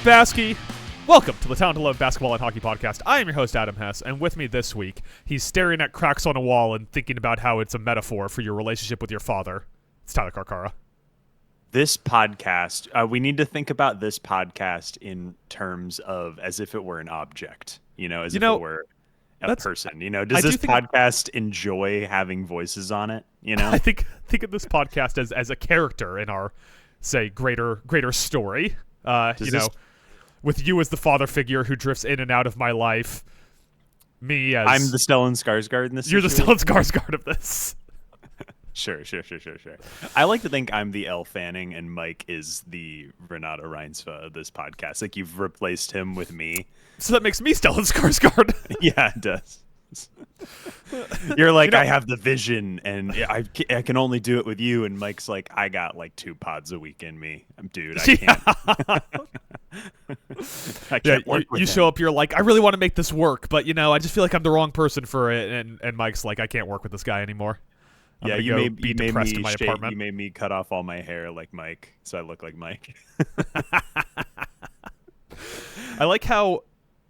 BASKEY. Welcome to the Town to Love Basketball and Hockey Podcast. I am your host, Adam Hess, and with me this week, he's staring at cracks on a wall and thinking about how it's a metaphor for your relationship with your father. It's Tyler Carcara. This podcast, we need to think about this podcast in terms of as if it were an object, as if it were a person. Does this podcast enjoy having voices on it? I think of this podcast as a character in our, say, greater story. With you as the father figure who drifts in and out of my life. Me as... I'm the Stellan Skarsgård in this You're situation. the Stellan Skarsgård of this. Sure. I like to think I'm the Elle Fanning and Mike is the Renato Reinsva of this podcast. Like, you've replaced him with me. So that makes me Stellan Skarsgård. Yeah, it does. You're like, I have the vision, and I can only do it with you. And Mike's like, I got like 2 pods a week in me. Dude, I can't. I can't work with you show up, you're like, I really want to make this work, but I just feel like I'm the wrong person for it. And Mike's like, I can't work with this guy anymore. You made my apartment. You made me cut off all my hair like Mike, so I look like Mike. I like how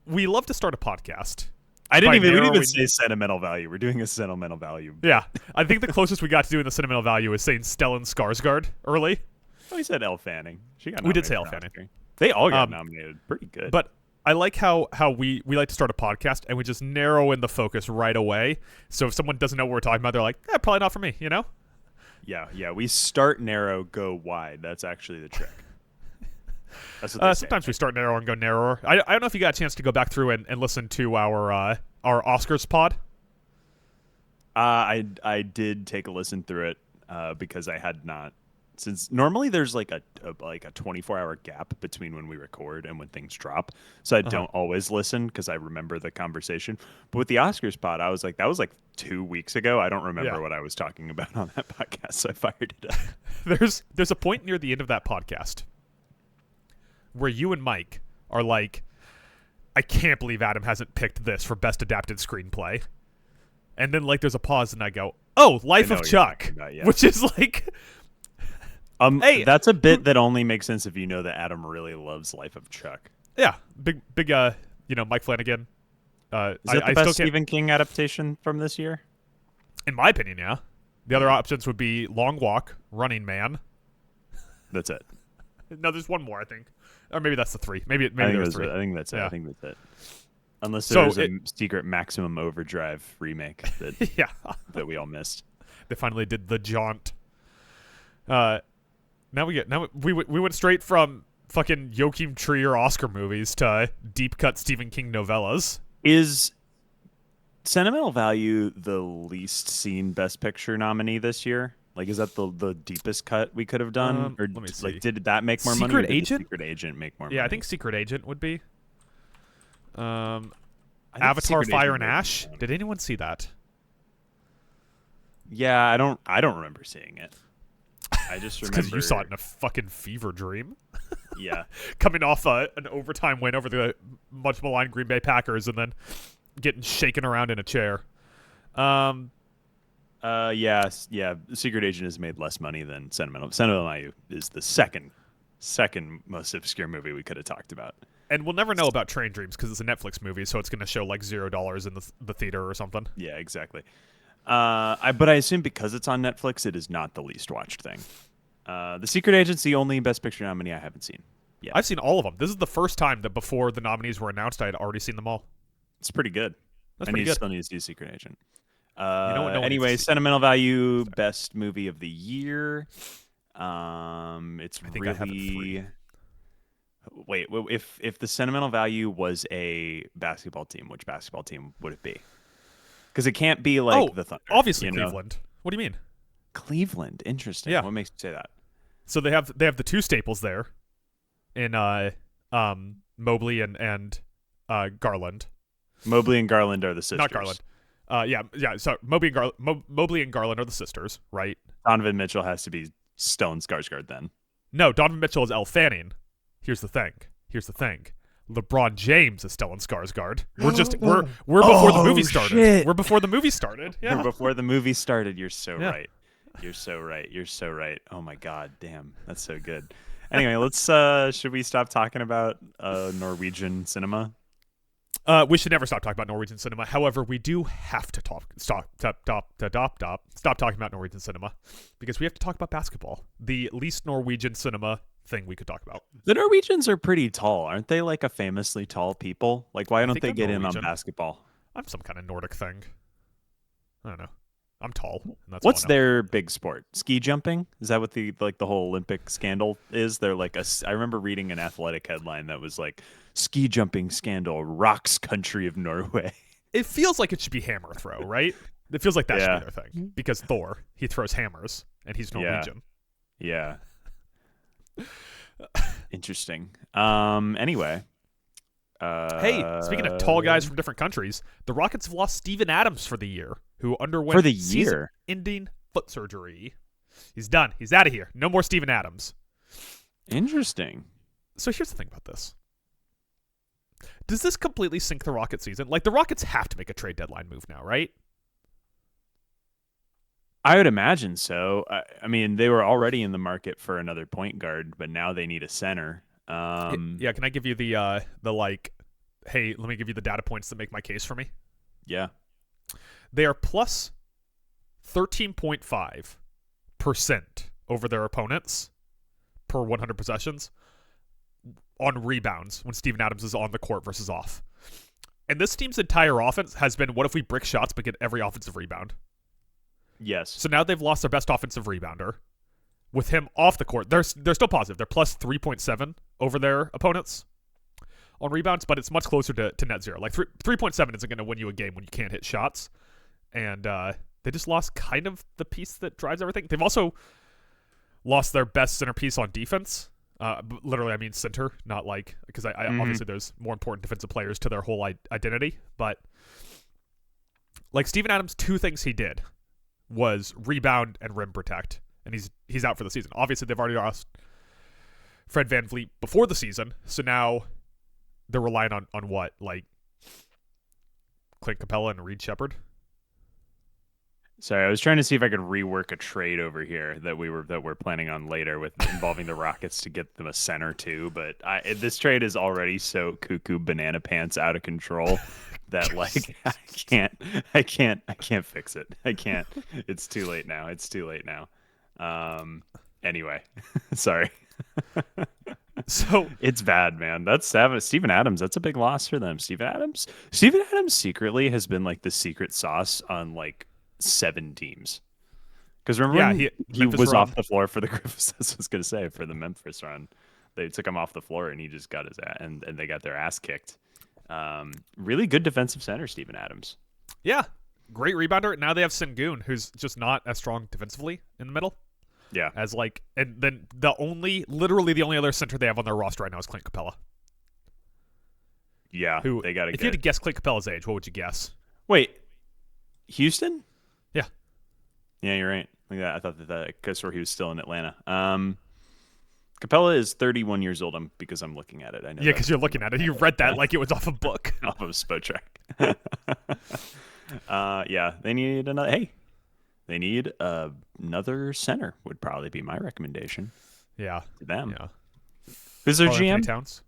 we love to start a podcast. We didn't even say sentimental value. We're doing a sentimental value. Yeah. I think the closest we got to doing the sentimental value is saying Stellan Skarsgård early. Oh, we said Elle Fanning. We did say Elle Fanning. They all got nominated. Pretty good. But I like how we like to start a podcast and we just narrow in the focus right away. So if someone doesn't know what we're talking about, they're like, probably not for me, Yeah. We start narrow, go wide. That's actually the trick. Sometimes we start narrow and go narrower. I don't know if you got a chance to go back through and listen to our Oscars pod. I did take a listen through it because I had not. Since normally there's like a 24-hour gap between when we record and when things drop, so I don't always listen because I remember the conversation. But with the Oscars pod, I was like, that was like 2 weeks ago. I don't remember what I was talking about on that podcast, so I fired it up. There's a point near the end of that podcast where you and Mike are like, I can't believe Adam hasn't picked this for best adapted screenplay. And then like there's a pause and I go, oh, Life of Chuck, which is like... hey, that's a bit that only makes sense if you know that Adam really loves Life of Chuck. Yeah, big, Mike Flanagan. Is that the best Stephen King adaptation from this year? In my opinion, yeah. The other options would be Long Walk, Running Man. That's it. No, there's one more, I think, or maybe that's the 3. Maybe there's 3. I think that's it. Yeah. I think that's it. Unless there's a secret Maximum Overdrive remake that that we all missed. They finally did The Jaunt. Now we went straight from fucking Joachim Trier Oscar movies to deep cut Stephen King novellas. Is Sentimental Value the least seen Best Picture nominee this year? Like, is that the deepest cut we could have done? Or let me see. Like, did that make more money? Secret Agent? Secret Agent make more money? Yeah, I think Secret Agent would be. Avatar: Fire Secret and Ash. Did anyone see that? Yeah, I don't remember seeing it. I just remember because you saw it in a fucking fever dream. Yeah, coming off an overtime win over the much maligned Green Bay Packers, and then getting shaken around in a chair. Yeah. Secret Agent has made less money than Sentimental Value is the second most obscure movie we could have talked about. And we'll never know about Train Dreams because it's a Netflix movie, so it's going to show like $0 in the theater or something. Yeah, exactly. But I assume because it's on Netflix, it is not the least watched thing. The Secret Agent's the only Best Picture nominee I haven't seen. Yeah, I've seen all of them. This is the first time that before the nominees were announced, I had already seen them all. It's pretty good. That's pretty good. Still need to see Secret Agent. Anyway, Sentimental Value, Best Movie of the Year. It's really... Wait, if the Sentimental Value was a basketball team, which basketball team would it be? Because it can't be like the Thunder. Obviously Cleveland. What do you mean? Cleveland. Interesting. Yeah. What makes you say that? So they have the 2 staples there in Mobley and Garland. Mobley and Garland are the sisters. Not Garland. Yeah. So Mobley and Garland are the sisters, right? Donovan Mitchell has to be Stellan Skarsgård then. No, Donovan Mitchell is Elle Fanning. Here's the thing. LeBron James is Stellan Skarsgård. We're before the movie started. Shit. We're before the movie started. Yeah. We're before the movie started. You're so right. You're so right. Oh my God, damn, that's so good. Anyway, let's should we stop talking about Norwegian cinema? We should never stop talking about Norwegian cinema. However, we do have to stop talking about Norwegian cinema because we have to talk about basketball, the least Norwegian cinema thing we could talk about. The Norwegians are pretty tall, aren't they? Like a famously tall people. Like, why don't they get in on basketball? I'm some kind of Nordic thing. I don't know. I'm tall. And that's What's their big sport? Ski jumping? Is that what the whole Olympic scandal is? They're like I remember reading an athletic headline that was like, ski jumping scandal rocks country of Norway. It feels like it should be hammer throw, right? It feels like that should be their thing because Thor, he throws hammers and he's Norwegian. Yeah. Interesting. Anyway. Hey, speaking of tall guys from different countries, the Rockets have lost Steven Adams for the year, who underwent season-ending foot surgery. He's done. He's out of here. No more Steven Adams. Interesting. So here's the thing about this. Does this completely sink the Rockets season? Like, the Rockets have to make a trade deadline move now, right? I would imagine so. I mean, they were already in the market for another point guard, but now they need a center. Yeah, can I give you the hey, let me give you the data points that make my case for me? Yeah. They are plus 13.5% over their opponents per 100 possessions on rebounds when Steven Adams is on the court versus off. And this team's entire offense has been, what if we brick shots but get every offensive rebound? Yes. So now they've lost their best offensive rebounder. With him off the court, they're still positive. They're plus 3.7 over their opponents on rebounds, but it's much closer to net zero. Like 3.7 isn't going to win you a game when you can't hit shots. And they just lost kind of the piece that drives everything. They've also lost their best centerpiece on defense. Literally, I mean center, not like, because obviously there's more important defensive players to their whole identity. But like Steven Adams, two things he did was rebound and rim protect. And he's out for the season. Obviously, they've already lost Fred VanVleet before the season, so now they're relying on what? Like Clint Capella and Reed Shepherd? Sorry, I was trying to see if I could rework a trade over here that we're planning on later with involving the Rockets to get them a center too. But this trade is already so cuckoo banana pants out of control that like I can't fix it. I can't. It's too late now. Anyway, sorry. So it's bad, man. That's Steven Adams. That's a big loss for them. Steven Adams secretly has been like the secret sauce on like 7 teams. Because remember, he was off the floor for the Griffiths. I was gonna say for the Memphis run, they took him off the floor and he just got his ass, and they got their ass kicked. Really good defensive center, Steven Adams. Yeah, great rebounder. Now they have Sengun, who's just not as strong defensively in the middle. Yeah. As like, and then literally the only other center they have on their roster right now is Clint Capella. Yeah. Who, they got to if you had to guess Clint Capella's age, what would you guess? Wait, Houston? Yeah. Yeah, you're right. Like that. I thought that because he was still in Atlanta. Capella is 31 years old. Because I'm looking at it. I know. Yeah, because you're looking at it. You read that like it was off a book. Off of Spotrac. Yeah, they need another. Hey, they need another center. Would probably be my recommendation. Yeah, to them. Yeah. Who's their GM? Towns.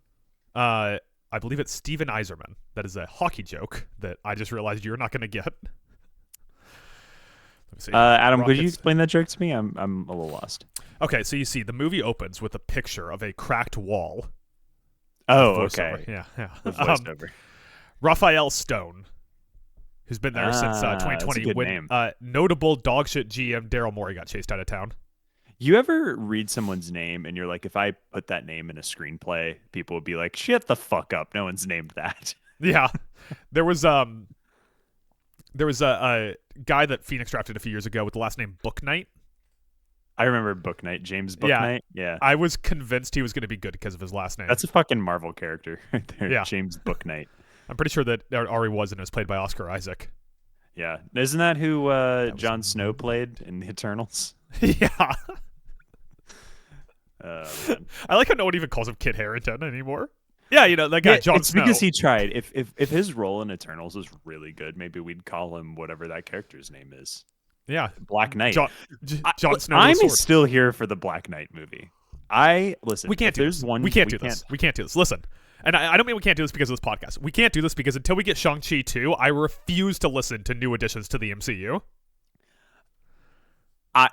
I believe it's Steven Yzerman. That is a hockey joke that I just realized you're not going to get. Adam, could you explain that joke to me? I'm a little lost. Okay, so you see, the movie opens with a picture of a cracked wall. Oh, okay. Yeah. The voiceover. Raphael Stone, who's been there since 2020, when notable dogshit GM Daryl Morey got chased out of town. You ever read someone's name and you're like, if I put that name in a screenplay, people would be like, shut the fuck up. No one's named that. Yeah. There was a guy that Phoenix drafted a few years ago with the last name Booknight. I remember Booknight, James Booknight. Yeah. I was convinced he was going to be good because of his last name. That's a fucking Marvel character right there. Yeah. James Booknight. I'm pretty sure that Ari was, and it was played by Oscar Isaac. Yeah. Isn't that who Jon Snow played in the Eternals? Yeah. Man. I like how no one even calls him Kit Harington anymore. Yeah, that guy, Jon Snow. Because he tried. If his role in Eternals was really good, maybe we'd call him whatever that character's name is. Yeah. Black Knight. Jon Snow. I'm still here for the Black Knight movie. I listen. We can't do there's this. One, we can't do this. We can't do this. Listen, and I don't mean we can't do this because of this podcast. We can't do this because until we get Shang-Chi 2, I refuse to listen to new additions to the MCU.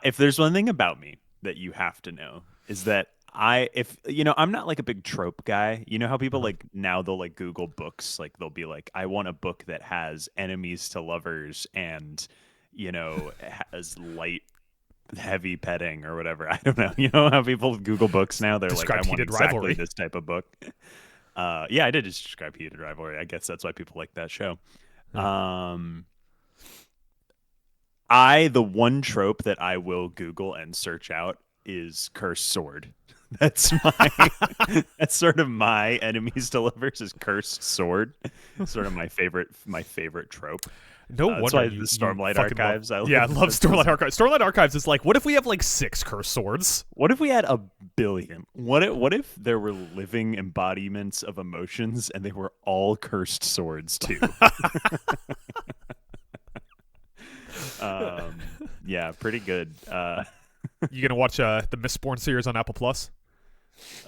If there's one thing about me that you have to know is that I'm not like a big trope guy. You know how people like now they'll like Google books, like they'll be like, I want a book that has enemies to lovers and has light heavy petting or whatever. I don't know. You know how people Google books now? They're Describe like, I want heated exactly rivalry. this type of book. Yeah, I did just describe heated rivalry. I guess that's why people like that show. The one trope that I will Google and search out is cursed sword. That's sort of my enemies to lovers is cursed sword. Sort of my favorite trope. No wonder that's why you, the Stormlight you Archives. I love Stormlight Archives. Stormlight Archives is like, what if we have like 6 cursed swords? What if we had a billion? What if there were living embodiments of emotions and they were all cursed swords too? Yeah, pretty good. You gonna watch the Mistborn series on Apple Plus?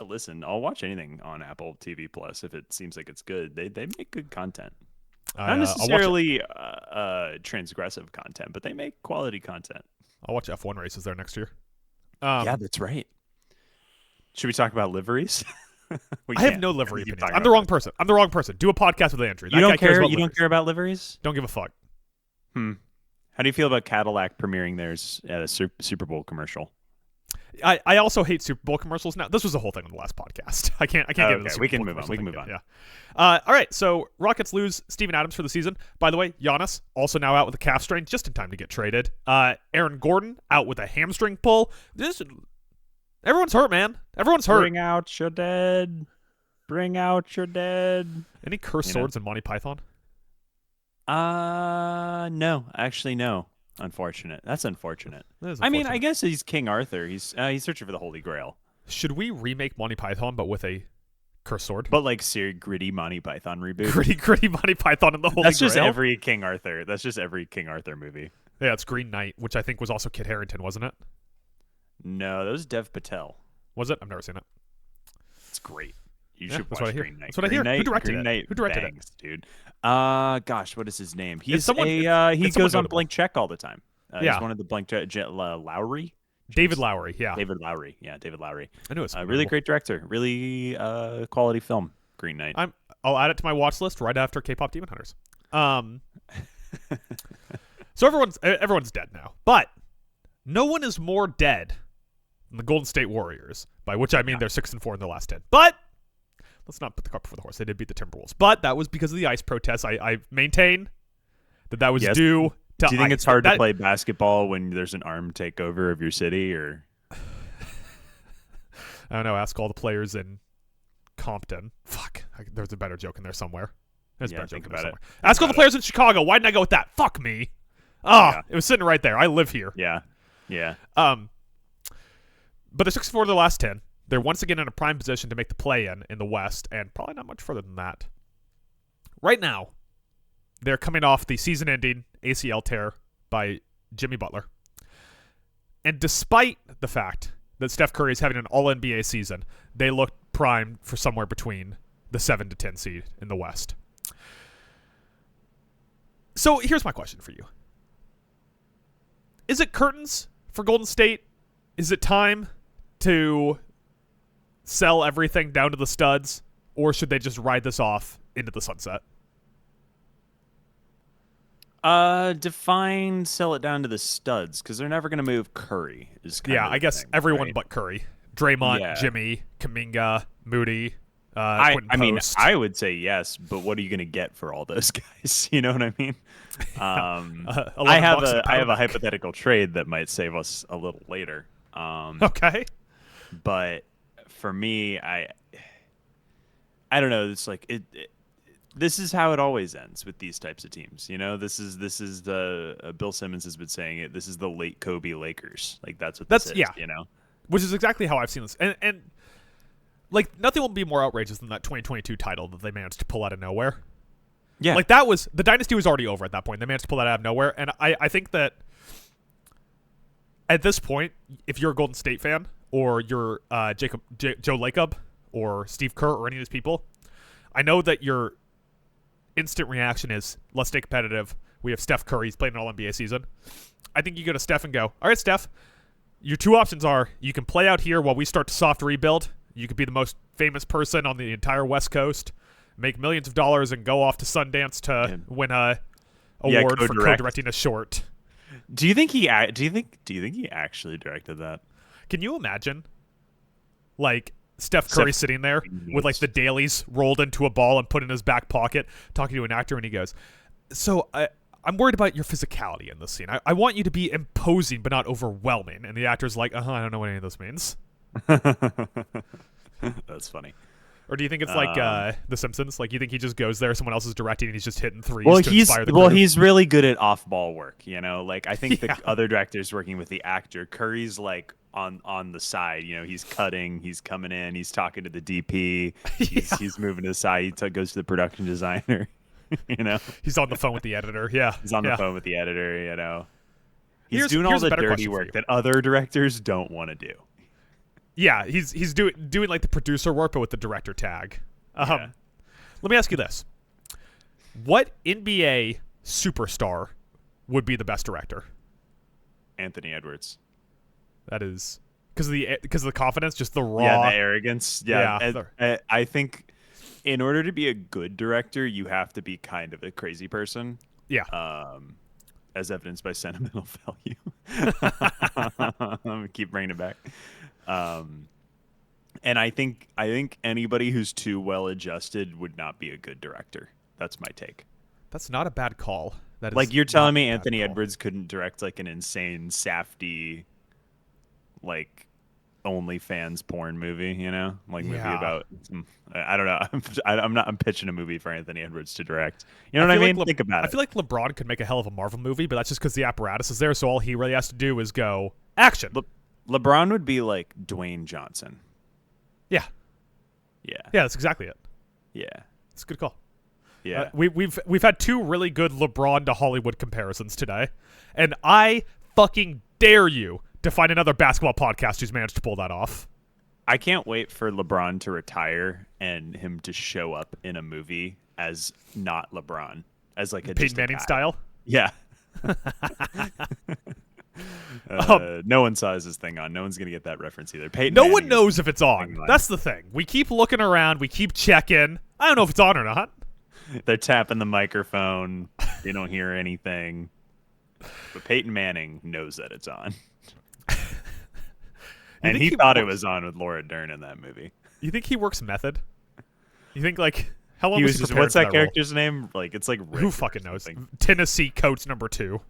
Listen, I'll watch anything on Apple TV Plus if it seems like it's good. They make good content. Not necessarily transgressive content, but they make quality content. I'll watch F1 races there next year. Yeah, that's right. Should we talk about liveries? I have no livery opinions. I'm the wrong person. Do a podcast with Andrew. You don't care. You don't care about liveries? Don't give a fuck. How do you feel about Cadillac premiering theirs at a Super Bowl commercial? I also hate Super Bowl commercials. Now, this was the whole thing on the last podcast. I can't get into the Super we can Bowl move on. We can move on. Yeah. All right. So Rockets lose Steven Adams for the season. By the way, Giannis also now out with a calf strain, just in time to get traded. Aaron Gordon out with a hamstring pull. Everyone's hurt, man. Everyone's hurt. Bring out your dead. Bring out your dead. Any cursed swords in Monty Python? No, actually, no. Unfortunate. That's unfortunate. I mean, I guess he's King Arthur. He's searching for the Holy Grail. Should we remake Monty Python but with a cursed sword? But like gritty Monty Python reboot. Gritty Monty Python and the Holy Grail. That's just every King Arthur. That's just every King Arthur movie. Yeah, it's Green Knight, which I think was also Kit Harington, wasn't it? No, that was Dev Patel. Was it? I've never seen it. It's great. You should watch Green Knight. That's what I hear. Who directed it? Who directed it? Dude. Gosh, what is his name? He goes on blank check all the time. He's one of the blank check. Lowry. David Lowery. Yeah. David Lowery. Yeah, David Lowery. I knew it was really great director. Really quality film. Green Knight. I'll add it to my watch list right after K-pop Demon Hunters. So everyone's dead now, but no one is more dead than the Golden State Warriors, by which I mean they're 6-4 in their last 10. But let's not put the cart before the horse. They did beat the Timberwolves, but that was because of the ice protests. I maintain that was due to. Do you think it's hard to play basketball when there's an armed takeover of your city, or? I don't know. Ask all the players in Compton. Fuck, there's a better joke in there somewhere. Think about it. Ask all the players in Chicago. Why didn't I go with that? Fuck me. It was sitting right there. I live here. Yeah. But they're 6-4 in the last 10. They're once again in a prime position to make the play-in in the West, and probably not much further than that. Right now, they're coming off the season-ending ACL tear by Jimmy Butler. And despite the fact that Steph Curry is having an all-NBA season, they look primed for somewhere between the 7 to 10 seed in the West. So here's my question for you. Is it curtains for Golden State? Is it time to sell everything down to the studs, or should they just ride this off into the sunset? Define sell it down to the studs, because they're never going to move Curry. I guess everyone but Curry. Draymond, Jimmy, Kuminga, Moody, I mean, I would say yes, but what are you going to get for all those guys? You know what I mean? I have a hypothetical trade that might save us a little later. Okay. But for me, I don't know. It's like this is how it always ends with these types of teams. You know, this is the Bill Simmons has been saying it. This is the late Kobe Lakers. Like this is. Yeah. You know, which is exactly how I've seen this. And like nothing will be more outrageous than that 2022 title that they managed to pull out of nowhere. Yeah. Like that was the dynasty was already over at that point. They managed to pull that out of nowhere, and I think that at this point, if you're a Golden State fan or you're Joe Lacob or Steve Kerr or any of these people, I know that your instant reaction is, let's stay competitive. We have Steph Curry. He's played an All-NBA season. I think you go to Steph and go, all right, Steph, your two options are you can play out here while we start to soft rebuild. You could be the most famous person on the entire West Coast, make millions of dollars, and go off to Sundance to win a award for co-directing a short. Do you think he actually directed that? Can you imagine, like, Steph Curry sitting there with, like, the dailies rolled into a ball and put in his back pocket, talking to an actor, and he goes, so I'm worried about your physicality in this scene. I want you to be imposing but not overwhelming. And the actor's like, I don't know what any of this means. That's funny. Or do you think it's like The Simpsons? Like, you think he just goes there, someone else is directing, and he's just hitting threes to inspire the crew? He's really good at off-ball work, you know? Like, I think the other director's working with the actor. Curry's, like, on the side. You know, he's cutting, he's coming in, he's talking to the DP, he's moving to the side, he goes to the production designer, you know? He's on the phone with the editor, yeah. He's on the phone with the editor, you know? He's doing all the dirty work that other directors don't want to do. Yeah, he's doing like the producer work, but with the director tag. Let me ask you this: what NBA superstar would be the best director? Anthony Edwards. That is because of the confidence, just the raw, the arrogance. I think in order to be a good director, you have to be kind of a crazy person. Yeah. As evidenced by sentimental value. I'm gonna keep bringing it back. And I think anybody who's too well adjusted would not be a good director. That's my take. That's not a bad call. That is like, you're telling me Anthony Edwards couldn't direct like an insane, safty, like OnlyFans porn movie, you know, like movie about I don't know. I'm pitching a movie for Anthony Edwards to direct. You know what I mean? Think about it. I feel like LeBron could make a hell of a Marvel movie, but that's just because the apparatus is there. So all he really has to do is go action. LeBron would be like Dwayne Johnson. Yeah, that's exactly it. Yeah, it's a good call. Yeah, we've had two really good LeBron to Hollywood comparisons today, and I fucking dare you to find another basketball podcast who's managed to pull that off. I can't wait for LeBron to retire and him to show up in a movie as not LeBron, as like a Peyton Manning style. Yeah. No one saw his thing on. No one's gonna get that reference either. Peyton no one knows if it's on. That's the thing. We keep looking around. We keep checking. I don't know if it's on or not. They're tapping the microphone. They don't hear anything. But Peyton Manning knows that it's on. And he thought it was on with Laura Dern in that movie. You think he works method? You think, like, how long was he prepared what's for that character's name? Like, it's like Rick. Who fucking knows? Tennessee Coates #2.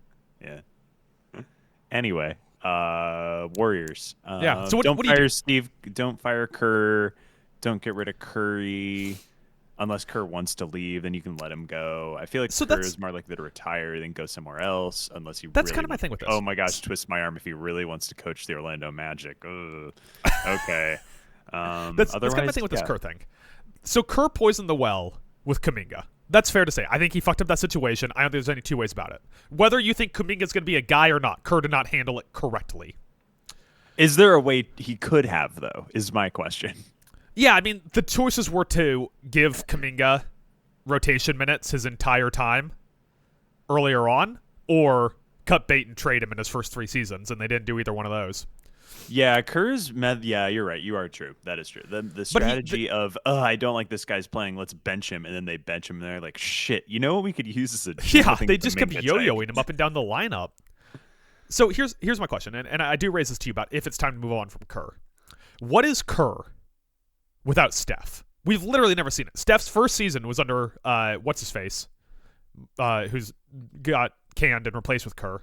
Yeah. Anyway, Warriors. So don't what fire do you do? Steve. Don't fire Kerr. Don't get rid of Curry. Unless Kerr wants to leave, then you can let him go. I feel like Kerr is more likely to retire than go somewhere else, unless he. That's really kind of my thing with this. Oh my gosh, twist my arm if he really wants to coach the Orlando Magic. Ugh. Okay. That's kind of my thing with this Kerr thing. So Kerr poisoned the well with Kuminga. That's fair to say. I think he fucked up that situation. I don't think there's any two ways about it. Whether you think Kuminga's going to be a guy or not, Kerr did not handle it correctly. Is there a way he could have, though, is my question. Yeah, I mean, the choices were to give Kuminga rotation minutes his entire time earlier on, or cut bait and trade him in his first 3 seasons, and they didn't do either one of those. Yeah, yeah, you're right. You are true. That is true. The strategy of, I don't like this guy's playing, let's bench him, and then they bench him, and they're like, shit, you know what we could use as a... Yeah, they just kept yo-yoing him up and down the lineup. So here's my question, and I do raise this to you about if it's time to move on from Kerr. What is Kerr without Steph? We've literally never seen it. Steph's first season was under, what's-his-face, who's got canned and replaced with Kerr.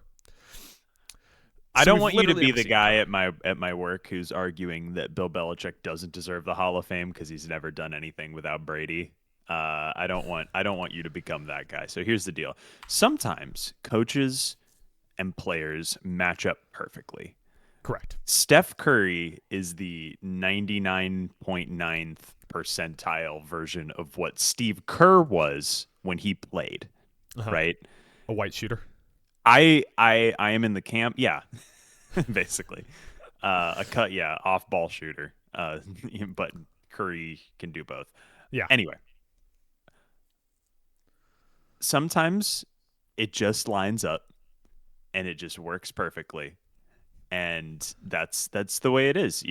I don't want you to be the guy at my work who's arguing that Bill Belichick doesn't deserve the Hall of Fame because he's never done anything without Brady. I don't want you to become that guy. So here's the deal. Sometimes coaches and players match up perfectly. Correct. Steph Curry is the 99.9th percentile version of what Steve Kerr was when he played, right? A white shooter. I am in the camp, yeah, basically. off ball shooter. But Curry can do both. Yeah. Anyway, sometimes it just lines up and it just works perfectly. And that's the way it is,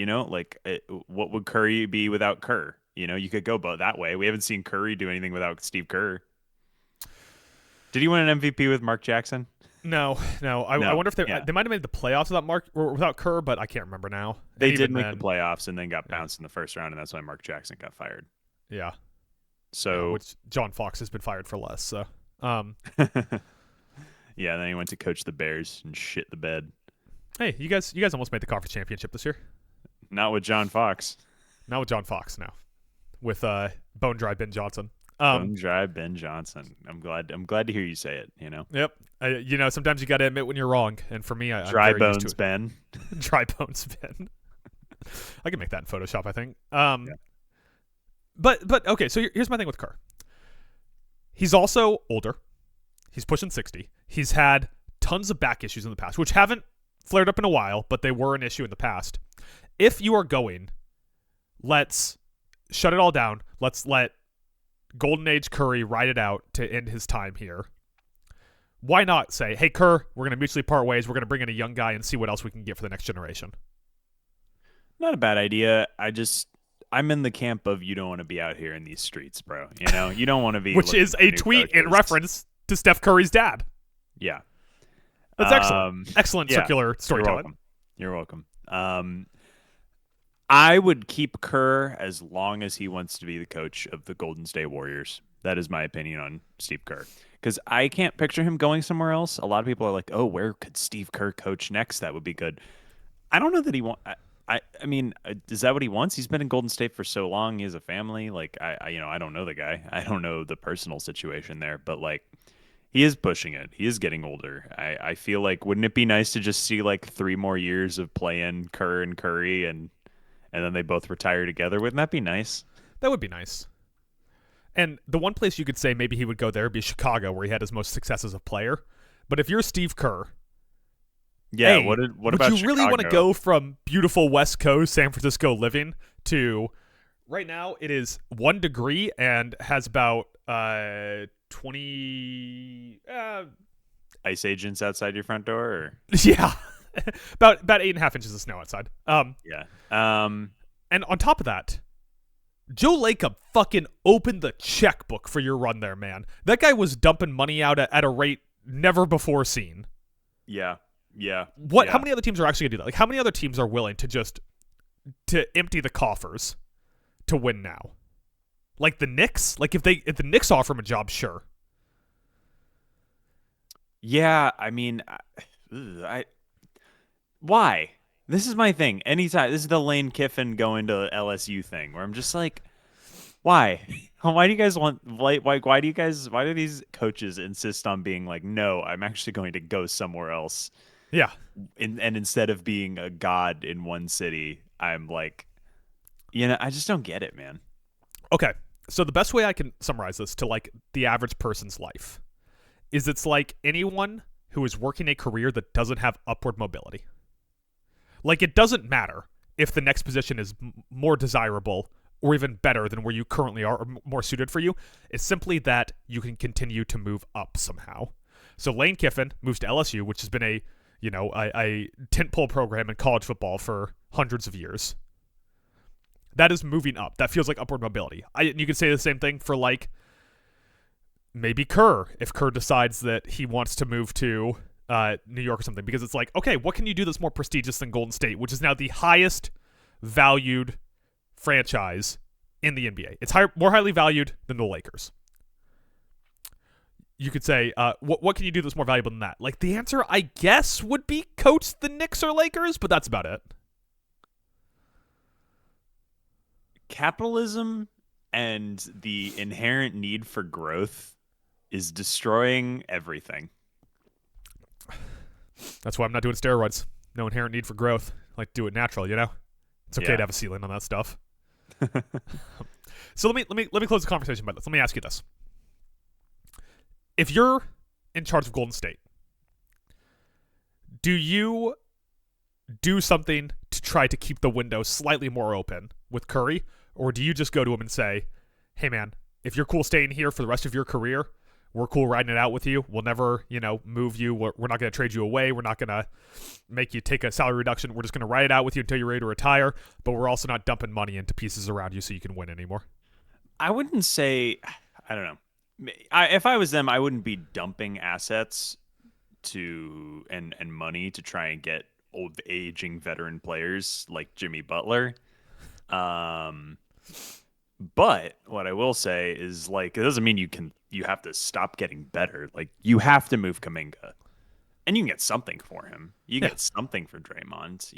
what would Curry be without Kerr? You could go both that way. We haven't seen Curry do anything without Steve Kerr. Did he win an MVP with Mark Jackson? No. I wonder if they might have made the playoffs without Mark or without Kerr, but I can't remember now. They did make the playoffs and then got bounced in the first round, and that's why Mark Jackson got fired. Yeah. So which John Fox has been fired for less. So. Yeah, then he went to coach the Bears and shit the bed. Hey, you guys almost made the conference championship this year. Not with John Fox. Not with John Fox, no. With Bone Dry Ben Johnson. Bone Dry Ben Johnson. I'm glad to hear you say it. Yep. Sometimes you got to admit when you're wrong, and for me, Dry Bones Ben. Dry Bones Ben. I can make that in Photoshop, I think. But okay. So here's my thing with Kerr. He's also older. He's pushing 60. He's had tons of back issues in the past, which haven't flared up in a while, but they were an issue in the past. If you are going, let's shut it all down. Let's let Golden Age Curry ride it out to end his time here. Why not say, hey, Kerr, we're going to mutually part ways. We're going to bring in a young guy and see what else we can get for the next generation. Not a bad idea. I'm in the camp of you don't want to be out here in these streets, bro. You don't want to be. Which is a tweet in reference to Steph Curry's dad. Yeah. That's excellent. Excellent circular storytelling. You're welcome. I would keep Kerr as long as he wants to be the coach of the Golden State Warriors. That is my opinion on Steve Kerr. Because I can't picture him going somewhere else. A lot of people are like, oh, where could Steve Kerr coach next? That would be good. I don't know that he wants... I mean, is that what he wants? He's been in Golden State for so long. He has a family. Like, I don't know the guy. I don't know the personal situation there. But, like, he is pushing it. He is getting older. I feel like, wouldn't it be nice to just see, like, 3 more years of playing Kerr and Curry and then they both retire together? Wouldn't that be nice? That would be nice. And the one place you could say maybe he would go there would be Chicago, where he had his most success as a player. But if you're Steve Kerr... Yeah, hey, what would about you really want to go from beautiful West Coast San Francisco living to right now it is 1 degree and has about 20 ice agents outside your front door? Or? Yeah. about 8.5 inches of snow outside. Yeah. And on top of that, Joe Lacob fucking opened the checkbook for your run there, man. That guy was dumping money out at a rate never before seen. Yeah. Yeah. How many other teams are actually gonna do that? Like, how many other teams are willing to empty the coffers to win now? Like the Knicks? Like if the Knicks offer him a job, sure. Yeah, I mean, why? This is my thing. Anytime, this is the Lane Kiffin going to LSU thing, where I'm just like, why? Why do you guys why do these coaches insist on being like, no, I'm actually going to go somewhere else? Yeah. And instead of being a god in one city, I'm like, I just don't get it, man. Okay. So the best way I can summarize this to like the average person's life is it's like anyone who is working a career that doesn't have upward mobility. Like, it doesn't matter if the next position is more desirable or even better than where you currently are or more suited for you. It's simply that you can continue to move up somehow. So Lane Kiffin moves to LSU, which has been a tentpole program in college football for hundreds of years. That is moving up. That feels like upward mobility. You could say the same thing for, like, maybe Kerr, if Kerr decides that he wants to move to New York or something, because it's like, okay, what can you do that's more prestigious than Golden State, which is now the highest valued franchise in the NBA. It's more highly valued than the Lakers. You could say, what can you do that's more valuable than that? Like, the answer, I guess, would be coach the Knicks or Lakers, but that's about it. Capitalism and the inherent need for growth is destroying everything. That's why I'm not doing steroids. No inherent need for growth. I like to do it natural, It's okay to have a ceiling on that stuff. So let me close the conversation by this. Let me ask you this. If you're in charge of Golden State, do you do something to try to keep the window slightly more open with Curry, or do you just go to him and say, hey man, if you're cool staying here for the rest of your career, we're cool riding it out with you. We'll never, move you. We're not going to trade you away. We're not going to make you take a salary reduction. We're just going to ride it out with you until you're ready to retire, but we're also not dumping money into pieces around you so you can win anymore. I wouldn't say, I don't know. If I was them, I wouldn't be dumping assets and money to try and get old aging veteran players like Jimmy Butler. But what I will say is, like, it doesn't mean you have to stop getting better. Like, you have to move Kuminga, and you can get something for him. You get something for Draymond.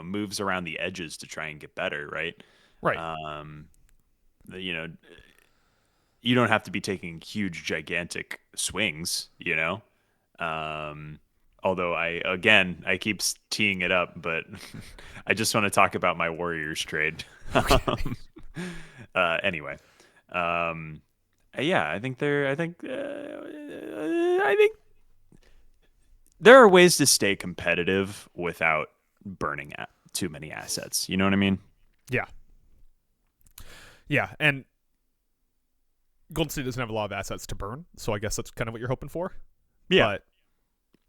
Moves around the edges to try and get better. Right. Right. You don't have to be taking huge, gigantic swings. Although I keep teeing it up, but I just want to talk about my Warriors trade. Okay. Anyway, I think there are ways to stay competitive without burning too many assets. You know what I mean? Yeah. Yeah, and Golden State doesn't have a lot of assets to burn, so I guess that's kind of what you're hoping for. Yeah.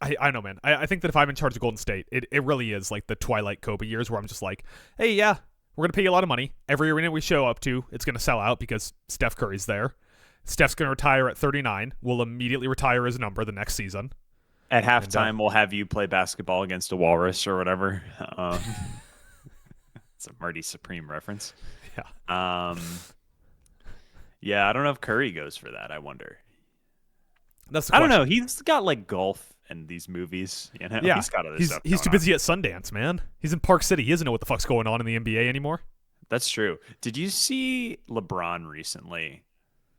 But I know, man. I think that if I'm in charge of Golden State, it really is like the Twilight Kobe years where I'm just like, hey, yeah, we're going to pay you a lot of money. Every arena we show up to, it's going to sell out because Steph Curry's there. Steph's going to retire at 39. We'll immediately retire his number the next season. At halftime, we'll have you play basketball against a walrus or whatever. It's a Marty Supreme reference. Yeah. Yeah, I don't know if Curry goes for that. I wonder. That's the question. I don't know. He's got like golf and these movies. Yeah, he's got other stuff. He's too busy at Sundance, man. He's in Park City. He doesn't know what the fuck's going on in the NBA anymore. That's true. Did you see LeBron recently?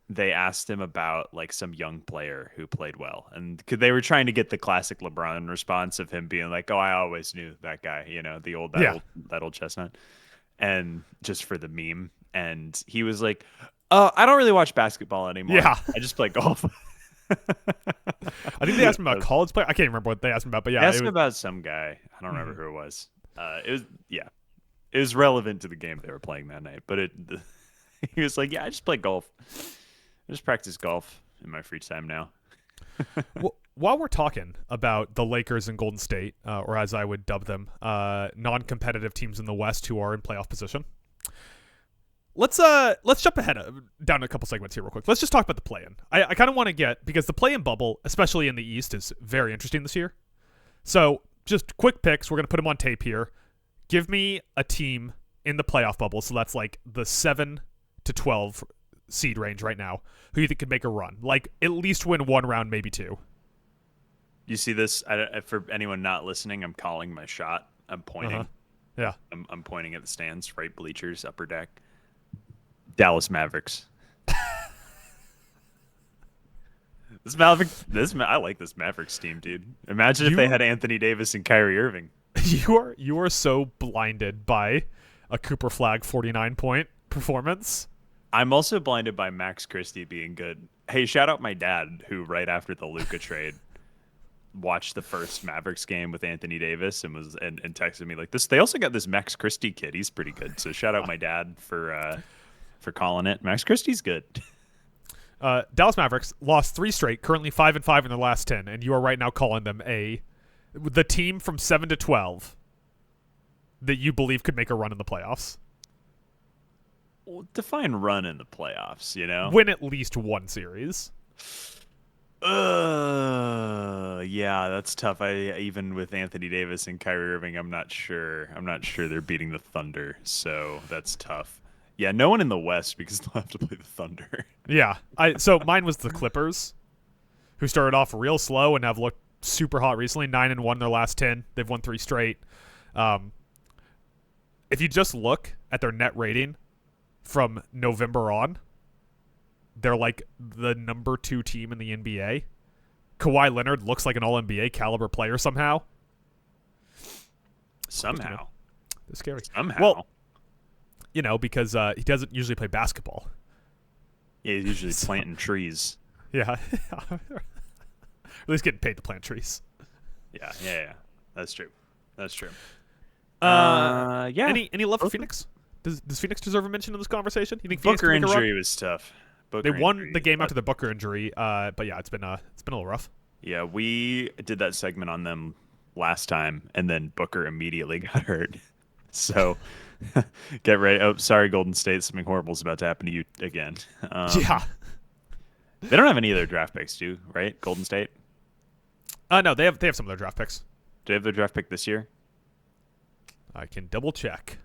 They asked him about like some young player who played well, and they were trying to get the classic LeBron response of him being like, "Oh, I always knew that guy," that old chestnut, and just for the meme. And he was like, I don't really watch basketball anymore. Yeah, I just play golf." I think they asked him about college play. I can't remember what they asked him about, but yeah, they asked him about some guy. I don't remember who it was. It was relevant to the game they were playing that night. But he was like, "Yeah, I just play golf. I just practice golf in my free time now." Well, while we're talking about the Lakers and Golden State, or as I would dub them, non-competitive teams in the West who are in playoff position, let's jump ahead down a couple segments here real quick. Let's just talk about the play-in. I kind of want to get, because the play-in bubble, especially in the East, is very interesting this year. So just quick picks. We're going to put them on tape here. Give me a team in the playoff bubble. So that's like the 7 to 12 seed range right now, who you think could make a run, like at least win one round, maybe two. You see this? For anyone not listening, I'm calling my shot. I'm pointing. Yeah, I'm pointing at the stands, right bleachers, upper deck. Dallas Mavericks. I like this Mavericks team, dude. Imagine if they had Anthony Davis and Kyrie Irving. You are so blinded by a Cooper Flag 49-point performance. I'm also blinded by Max Christie being good. Hey, shout out my dad, who right after the Luka trade watched the first Mavericks game with Anthony Davis and texted me like this. They also got this Max Christie kid. He's pretty good. So shout out my dad for calling it. Max Christie's good. Dallas Mavericks lost 3 straight, currently 5-5 in their last 10, and you are right now calling them the team from 7 to 12 that you believe could make a run in the playoffs. Well, define run in the playoffs, Win at least one series. Yeah, that's tough. Even with Anthony Davis and Kyrie Irving, I'm not sure they're beating the Thunder, so that's tough. Yeah, no one in the West because they'll have to play the Thunder. Yeah, so mine was the Clippers, who started off real slow and have looked super hot recently. 9-1 their last 10. They've won 3 straight. If you just look at their net rating from November on, they're like the number 2 team in the NBA. Kawhi Leonard looks like an All-NBA caliber player somehow. Somehow. It's scary. Somehow. Well, because he doesn't usually play basketball. Yeah, he's usually planting trees. Yeah. At least getting paid to plant trees. Yeah. That's true. That's true. Yeah. Yeah. Any love for Phoenix? Does Phoenix deserve a mention in this conversation? You think Phoenix Booker can make a run? injury was tough. They won Injury, the game after the Booker injury, but yeah, it's been a little rough. Yeah, we did that segment on them last time, and then Booker immediately got hurt. So get ready. Oh, sorry, Golden State. Something horrible is about to happen to you again. Yeah. They don't have any of their draft picks, right? Golden State? No, they have some of their draft picks. Do they have their draft pick this year? I can double check.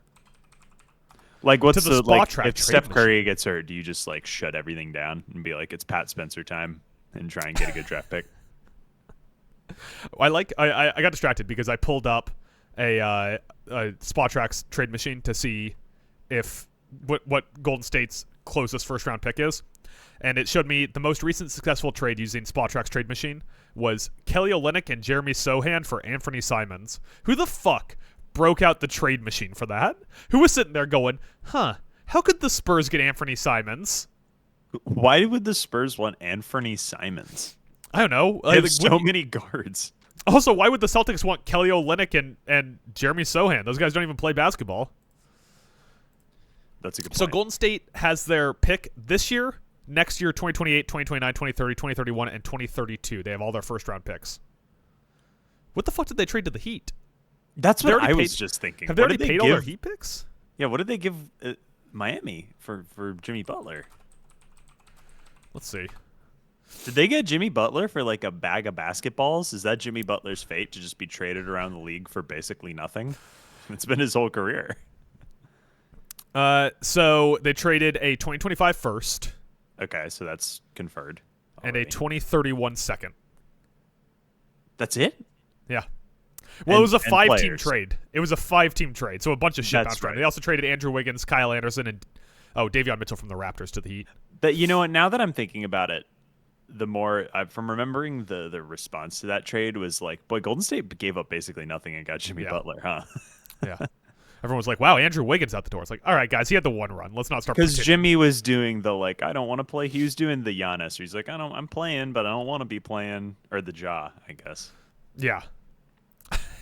Like, what's To the the like? Spotrac If trade Steph Curry gets hurt, do you just like shut everything down and be like, it's Pat Spencer time, and try and get a good draft pick? I got distracted because I pulled up a Spotrac trade machine to see if what Golden State's closest first round pick is, and it showed me the most recent successful trade using Spotrac's trade machine was Kelly Olynyk and Jeremy Sohan for Anthony Simons. Who the fuck broke out the trade machine for that? Who was sitting there going, huh, how could the Spurs get Anthony Simons? Why would the Spurs want Anthony Simons? I don't know. They have so many guards. Also, why would the Celtics want Kelly Olynyk and Jeremy Sohan? Those guys don't even play basketball. That's a good point. So Golden State has their pick this year, next year, 2028, 2029, 2030, 2031, and 2032. They have all their first-round picks. What the fuck did they trade to the Heat? That's what I was just thinking. Have they already paid all their Heat picks? Yeah, what did they give Miami for Jimmy Butler? Let's see. Did they get Jimmy Butler for like a bag of basketballs? Is that Jimmy Butler's fate to just be traded around the league for basically nothing? It's been his whole career. So they traded a 2025 first. Okay, so that's conferred. And a 2031 second. That's it? Yeah. Well, it was a 5-team players. trade. It was a 5-team trade, so a bunch of shit That's bounced around. right. They also traded Andrew Wiggins, Kyle Anderson, and Davion Mitchell from the Raptors to the Heat. But you know what? Now that I'm thinking about it, the more from remembering the response to that trade was like, boy, Golden State gave up basically nothing and got Jimmy Butler, huh? Yeah. Everyone was like, wow, Andrew Wiggins out the door. It's like, all right, guys, he had the one run. Let's not start. Because Jimmy was doing the like, I don't want to play. He was doing the Giannis. He's like, I'm playing, but I don't want to be playing. Or the Ja, I guess. Yeah.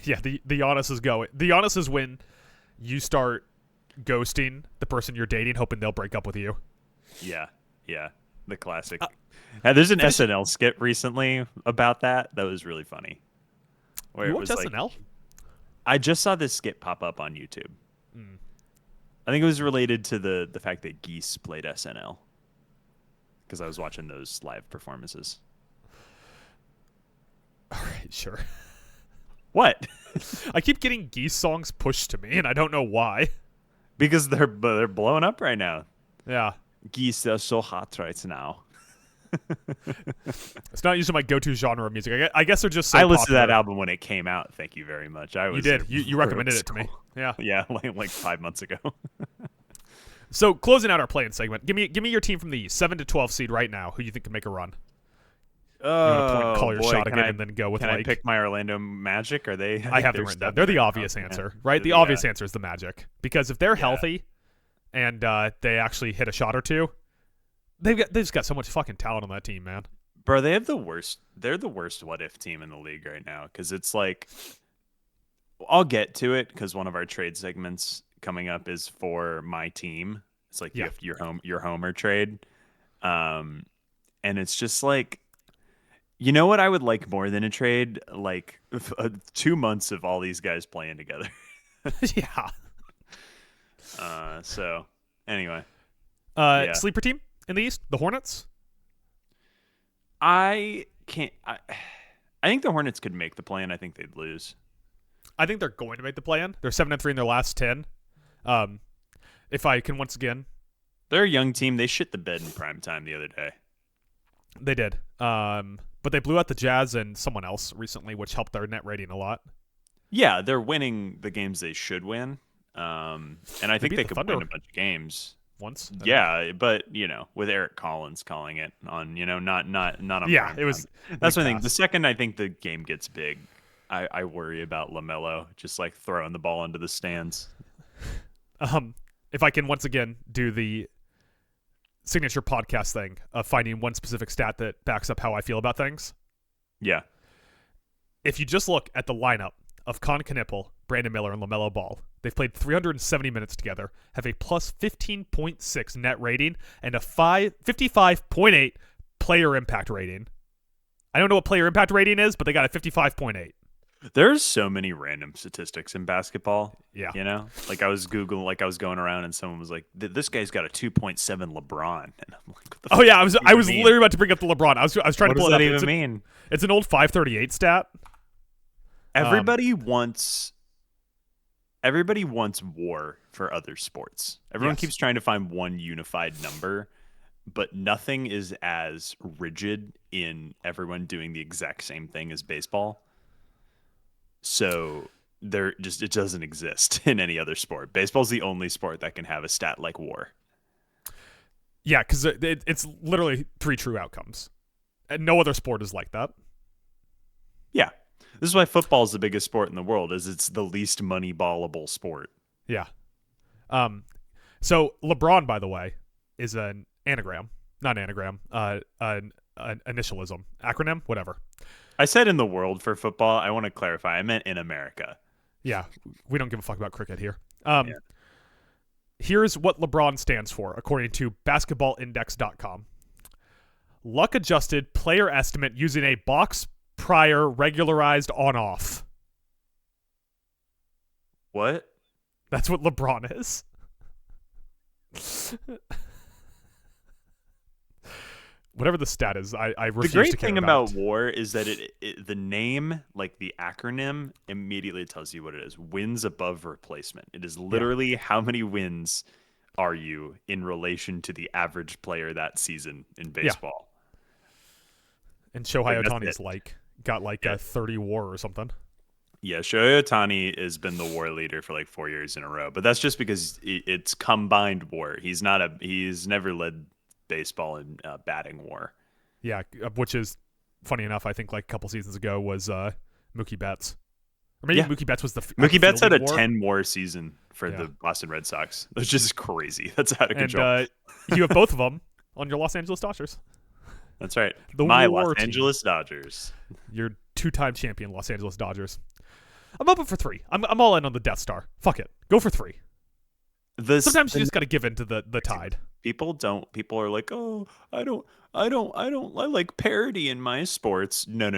Yeah, the Giannis is going. The Giannis is when you start ghosting the person you're dating, hoping they'll break up with you. Yeah, the classic. There's an SNL skit recently about that. That was really funny. Where You it watch was SNL? like, I just saw this skit pop up on YouTube. I think it was related to the fact that Geese played SNL because I was watching those live performances. All right, sure. What? I keep getting Geese songs pushed to me, and I don't know why. Because they're blowing up right now. Yeah. Geese are so hot right now. It's not usually my go-to genre of music. I guess they're just so I listened to that popular. album when it came out. Thank you very much. You did. You recommended it to me. Yeah. Yeah, like 5 months ago. So closing out our playing segment, give me your team from the 7 to 12 seed right now. Who you think can make a run? You want to call your shot again and then go with Can like? I pick my Orlando Magic? Are they? I have them written down. They're the obvious answer, right? The obvious answer is the Magic, because if they're healthy and they actually hit a shot or two, they've just got so much fucking talent on that team, man. Bro, they have the worst. They're the worst what if team in the league right now because it's like. I'll get to it because one of our trade segments coming up is for my team. It's like your homer trade, and it's just like. You know what I would like more than a trade? Like 2 months of all these guys playing together. Yeah. So, anyway. Sleeper team in the East? The Hornets? I think the Hornets could make the play, and I think they'd lose. I think they're going to make the play-in. They're 7-3 in their last 10. If I can once again... They're a young team. They shit the bed in prime time the other day. They did. But they blew out the Jazz and someone else recently, which helped their net rating a lot. Yeah, they're winning the games they should win. And I think they could Thunder win a bunch of games. Once. Yeah, but, with Eric Collins calling it on, not on yeah, prime it was. time. That's one thing. The second I think the game gets big, I worry about LaMelo just like throwing the ball into the stands. If I can once again do the signature podcast thing of finding one specific stat that backs up how I feel about things. Yeah. If you just look at the lineup of Con Knipple, Brandon Miller and LaMelo Ball. They've played 370 minutes together, have a plus 15.6 net rating, and a 55.8 player impact rating. I don't know what player impact rating is, but they got a 55.8. There's so many random statistics in basketball. Yeah. You know? Like I was Googling, like I was going around and someone was like, this guy's got a 2.7 LeBron. And I'm like, what the oh yeah, I was literally about to bring up the LeBron. I was trying to pull it up. What does that even mean? It's an old 538 stat. Everybody wants war for other sports. Everyone keeps trying to find one unified number, but nothing is as rigid in everyone doing the exact same thing as baseball. So it doesn't exist in any other sport. Baseball's the only sport that can have a stat like war. Yeah, because it's literally 3 true outcomes. And no other sport is like that. Yeah. This is why football is the biggest sport in the world, is it's the least money-ballable sport. Yeah. So LeBron, by the way, is an anagram. Not an anagram. An initialism. Acronym? Whatever. I said in the world for football. I want to clarify. I meant in America. Yeah. We don't give a fuck about cricket here. Here's what LeBron stands for, according to basketballindex.com. Luck-adjusted player estimate using a box prior regularized on-off. What? That's what LeBron is. Whatever the stat is, I refuse to care about. The great thing about war is that the name, like the acronym, immediately tells you what it is. Wins above replacement. It is literally how many wins are you in relation to the average player that season in baseball. Yeah. And Shohei Ohtani's got a 30 WAR or something. Yeah, Shohei Ohtani has been the WAR leader for like 4 years in a row, but that's just because it's combined WAR. He's never led baseball in batting WAR. Yeah, which is funny enough. I think like a couple seasons ago was Mookie Betts, or maybe Mookie Betts was Mookie Betts had a WAR. 10 WAR season for the Boston Red Sox. That's just crazy. That's out of control. And you have both of them on your Los Angeles Dodgers. That's right. My Los Angeles Dodgers. Your 2-time champion Los Angeles Dodgers. I'm open for 3. I'm all in on the Death Star. Fuck it. Go for 3. Sometimes you just got to give in to the tide. People are like, oh, I like parody in my sports. No.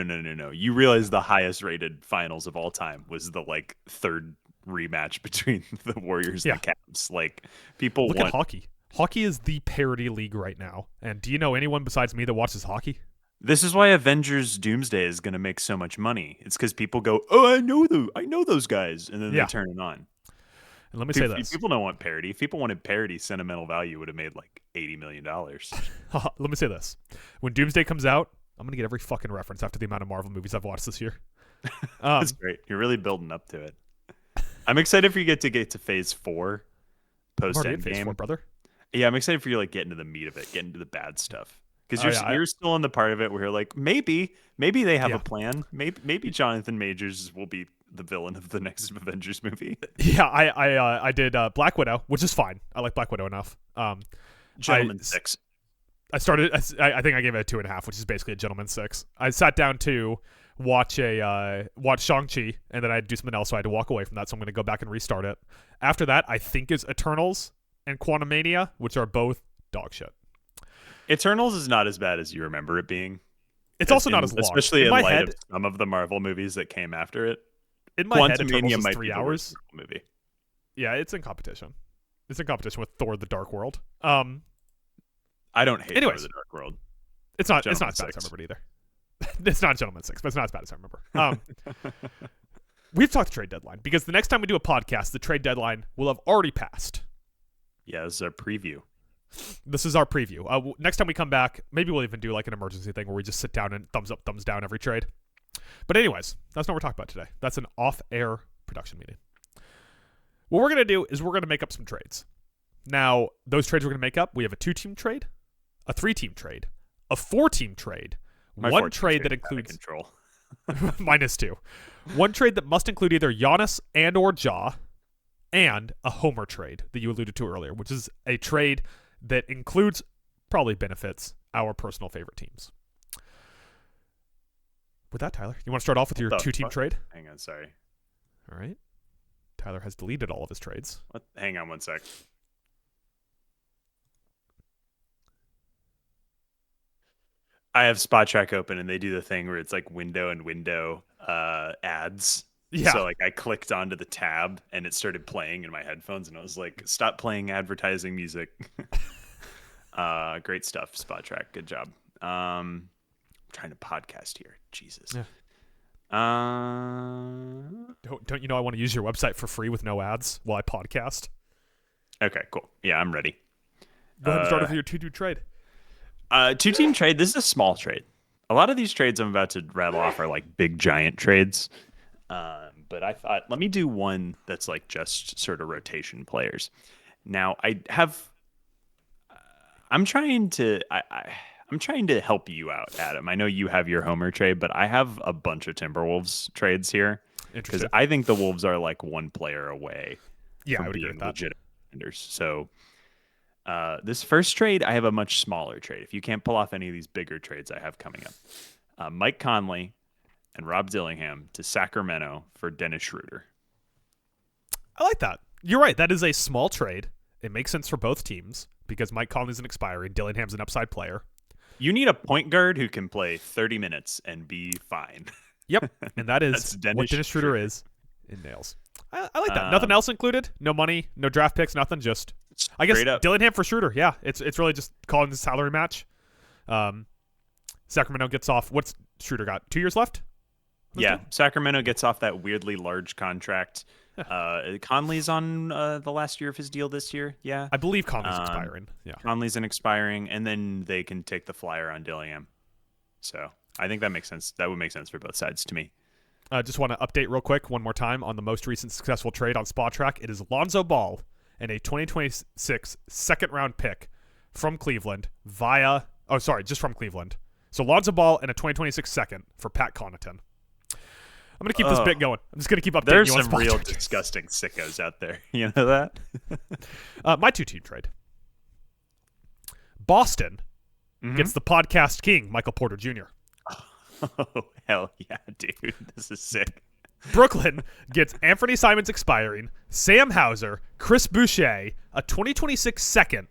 You realize the highest rated finals of all time was the like third rematch between the Warriors and the Cavs. Like people look at hockey. Hockey is the parody league right now. And do you know anyone besides me that watches hockey? This is why Avengers Doomsday is going to make so much money. It's because people go, oh, I know those guys, and then they turn it on. And let me say this. People don't want parody. If people wanted parody, Sentimental Value would have made like $80 million. Let me say this. When Doomsday comes out, I'm going to get every fucking reference after the amount of Marvel movies I've watched this year. That's great. You're really building up to it. I'm excited for you to get to phase 4 post-Endgame. Phase 4, brother. Yeah, I'm excited for you to like get into the meat of it, get into the bad stuff. Because you're still in the part of it where you're like, maybe they have a plan. Maybe Jonathan Majors will be the villain of the next Avengers movie. Yeah, I did Black Widow, which is fine. I like Black Widow enough. Gentleman 6. I think I gave it a 2.5, which is basically a Gentleman 6. I sat down to watch Shang-Chi, and then I had to do something else, so I had to walk away from that. So I'm going to go back and restart it. After that, I think is Eternals and Quantumania, which are both dog shit. Eternals is not as bad as you remember it being. It's also not as long. Especially in light of some of the Marvel movies that came after it. In my head, Eternals is 3 hours. Movie. Yeah, it's in competition. It's in competition with Thor: The Dark World. I don't hate Thor: The Dark World. It's not as bad as I remember either. It's not Gentleman 6, but it's not as bad as I remember. We've talked trade deadline because the next time we do a podcast, the trade deadline will have already passed. Yeah, this is our preview. This is our preview. Next time we come back, maybe we'll even do like an emergency thing where we just sit down and thumbs up, thumbs down every trade. But anyways, that's not what we're talking about today. That's an off-air production meeting. What we're going to do is we're going to make up some trades. Now, those trades we're going to make up, we have a 2-team trade, a 3-team trade, a 4-team trade, one trade that includes -2, one trade that must include either Giannis and or Ja, and a homer trade that you alluded to earlier, which is a trade that includes, probably benefits, our personal favorite teams. With that, Tyler, you want to start off with your 2-team trade? Hang on, sorry. All right. Tyler has deleted all of his trades. What? Hang on one sec. I have Spot Track open, and they do the thing where it's like window and window ads. Yeah. So like I clicked onto the tab, and it started playing in my headphones, and I was like, "Stop playing advertising music." Great stuff, Spot Track. Good job. I'm trying to podcast here. Jesus. Yeah. Don't you know I want to use your website for free with no ads while I podcast? Okay, cool. Yeah, I'm ready. Go ahead and start with your 2-2 trade. 2-team trade. This is a small trade. A lot of these trades I'm about to rattle off are like big giant trades. But I thought, let me do one that's like just sort of rotation players. Now I'm trying to help you out, Adam. I know you have your Homer trade, but I have a bunch of Timberwolves trades here because I think the Wolves are like one player away from being legitimate contenders. So this first trade, I have a much smaller trade. If you can't pull off any of these bigger trades I have coming up, Mike Conley and Rob Dillingham to Sacramento for Dennis Schroeder. I like that. You're right. That is a small trade. It makes sense for both teams because Mike Conley's an expiring. Dillingham's an upside player. You need a point guard who can play 30 minutes and be fine. Yep. And that is what Dennis Schroeder is in nails. I like that. Nothing else included? No money, no draft picks, nothing. Just, I guess, Dillingham for Schroeder. Yeah. It's really just calling the salary match. Sacramento gets off. What's Schroeder got? 2 years left? Yeah, Sacramento gets off that weirdly large contract. Conley's on the last year of his deal this year. Yeah, I believe Conley's expiring. Yeah, Conley's expiring, and then they can take the flyer on Dillingham. So I think that makes sense. That would make sense for both sides to me. Just want to update real quick one more time on the most recent successful trade on Spot Track. It is Lonzo Ball and a 2026 second-round pick from Cleveland just from Cleveland. So Lonzo Ball and a 2026 second for Pat Connaughton. I'm going to keep this bit going. I'm just going to keep updating There's you on some Spot real Track. disgusting sickos out there. You know that? My 2-team trade. Boston gets the podcast king, Michael Porter Jr. Oh, hell yeah, dude. This is sick. Brooklyn gets Anthony Simons expiring, Sam Hauser, Chris Boucher, a 2026 second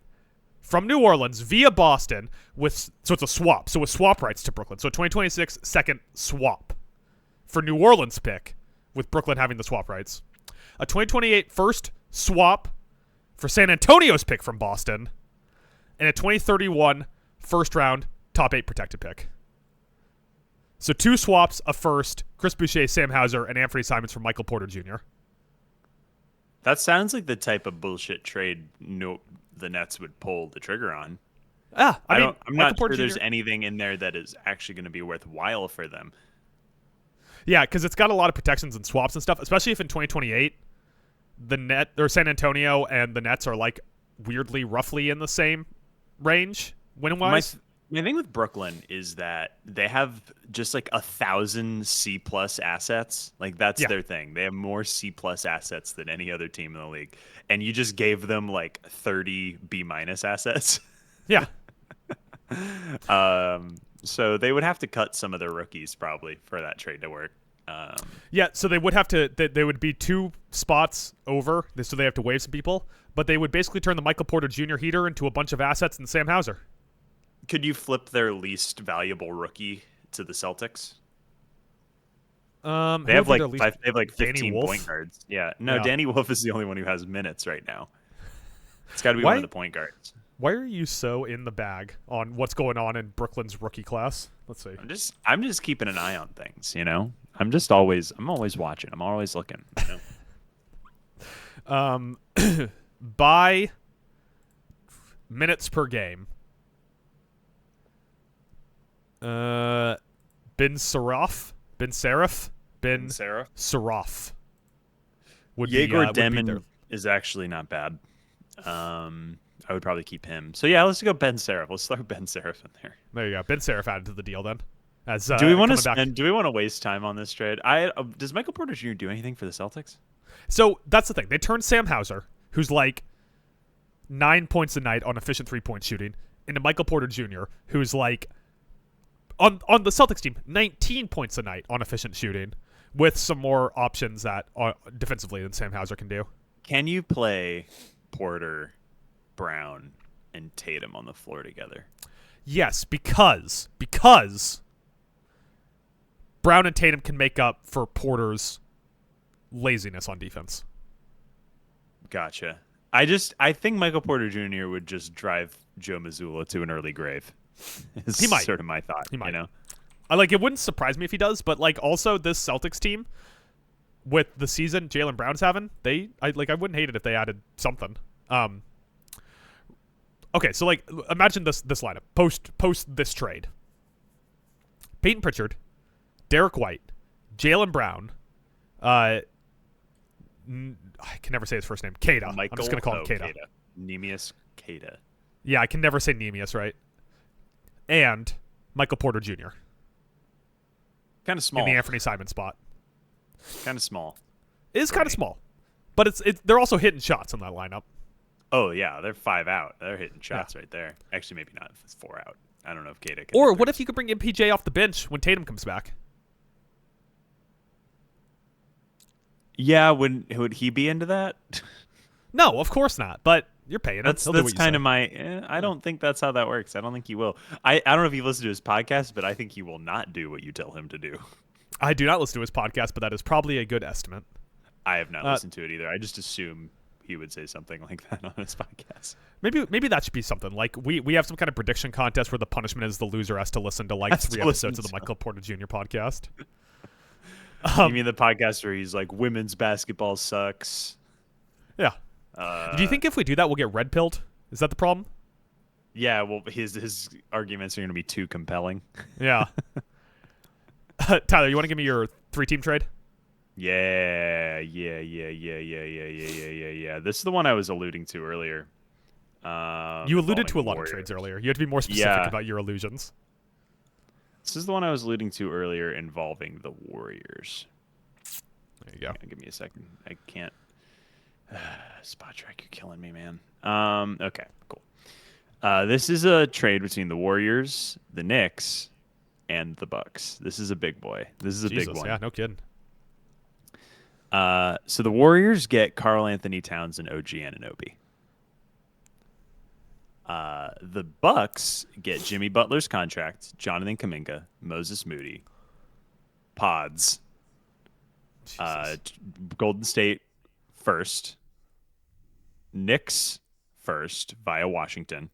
from New Orleans via Boston. So it's a swap. So with swap rights to Brooklyn. So a 2026 second swap for New Orleans pick with Brooklyn having the swap rights. A 2028 first swap for San Antonio's pick from Boston. And a 2031 first round top 8 protected pick. So 2 swaps, a first, Chris Boucher, Sam Hauser, and Anthony Simons for Michael Porter Jr. That sounds like the type of bullshit trade the Nets would pull the trigger on. I'm not sure there's anything in there that is actually going to be worthwhile for them. Yeah, because it's got a lot of protections and swaps and stuff, especially if in 2028 San Antonio and the Nets are like weirdly roughly in the same range win-wise. My thing with Brooklyn is that they have just like 1,000 C+ assets. Like that's their thing. They have more C+ assets than any other team in the league. And you just gave them like 30 B- assets. Yeah. So they would have to cut some of their rookies probably for that trade to work. Yeah, so they would have to. They would be 2 spots over, so they have to waive some people. But they would basically turn the Michael Porter Jr. heater into a bunch of assets and Sam Hauser. Could you flip their least valuable rookie to the Celtics? They have like 15 point guards. Yeah, no, Danny Wolf is the only one who has minutes right now. It's got to be one of the point guards. Why are you so in the bag on what's going on in Brooklyn's rookie class? Let's see. I'm just keeping an eye on things, you know? I'm always watching. I'm always looking, you know? By minutes per game. Ben Seraph Yegor Demin is actually not bad. I would probably keep him. So yeah, let's go Ben Seraph. Let's throw Ben Seraph in there. There you go. Ben Seraph added to the deal then. Do we want to waste time on this trade? Does Michael Porter Jr. do anything for the Celtics? So that's the thing. They turned Sam Hauser, who's like 9 points a night on efficient 3-point shooting, into Michael Porter Jr., who's like on the Celtics team 19 points a night on efficient shooting, with some more options that defensively than Sam Hauser can do. Can you play Porter, Brown, and Tatum on the floor together? Yes, because Brown and Tatum can make up for Porter's laziness on defense. Gotcha. I think Michael Porter Jr. would just drive Joe Mazzulla to an early grave. He might. Sort of my thought. He might. You know? It wouldn't surprise me if he does, but also this Celtics team with the season Jaylen Brown's having, I wouldn't hate it if they added something. Okay, so imagine this lineup post this trade. Peyton Pritchard, Derek White, Jaylen Brown, I can never say his first name. Keita. I'm just going to call him Keita. Neemias Keita. Yeah, I can never say Neemias, right? And Michael Porter Jr. Kind of small. In the Anthony Simon spot. Kind of small. It is kind of small. But they're also hitting shots in that lineup. Oh, yeah. They're 5 out. They're hitting shots right there. Actually, maybe not if it's 4 out. I don't know if Keita can. Or what if you could bring MPJ off the bench when Tatum comes back? Yeah, would he be into that? No, of course not. But you're paying him. That's kind of my. I don't think that's how that works. I don't think he will. I don't know if you listen to his podcast, but I think he will not do what you tell him to do. I do not listen to his podcast, but that is probably a good estimate. I have not listened to it either. I just assume he would say something like that on his podcast. Maybe that should be something. We have some kind of prediction contest where the punishment is the loser has to listen to 3 episodes of the Michael Porter Jr. podcast. You mean the podcast where he's like, women's basketball sucks? Yeah. Do you think if we do that, we'll get red pilled? Is that the problem? Yeah. Well, his arguments are going to be too compelling. Yeah. Tyler, you want to give me your 3-team trade? Yeah. This is the one I was alluding to earlier. You alluded to a lot of trades earlier. You have to be more specific about your allusions. This is the one I was alluding to earlier involving the Warriors. There you go. Give me a second. I can't. Spot track, you're killing me, man. Okay, cool. This is a trade between the Warriors, the Knicks, and the Bucks. This is a big boy. This is a big one. Yeah, no kidding. So the Warriors get Karl Anthony Towns and OG Anunoby. The Bucks get Jimmy Butler's contract, Jonathan Kuminga, Moses Moody, Pods, Golden State first, Knicks first via Washington.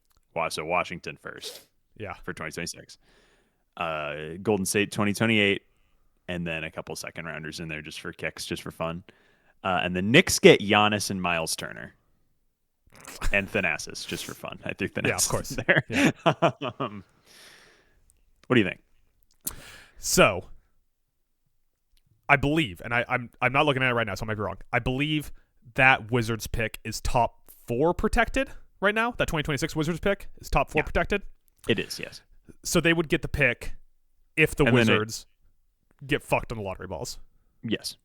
So Washington first. Yeah. For 2026. Golden State 2028, and then a couple second rounders in there just for kicks, just for fun. And the Knicks get Giannis and Miles Turner. And Thanasis, just for fun. I threw Thanasis of course. there. Yeah. What do you think? So, I believe, and I'm not looking at it right now, so I might be wrong. I believe that Wizards pick is top 4 protected right now. That 2026 Wizards pick is top 4 protected. It is, yes. So they would get the pick if the Wizards get fucked on the lottery balls. Yes.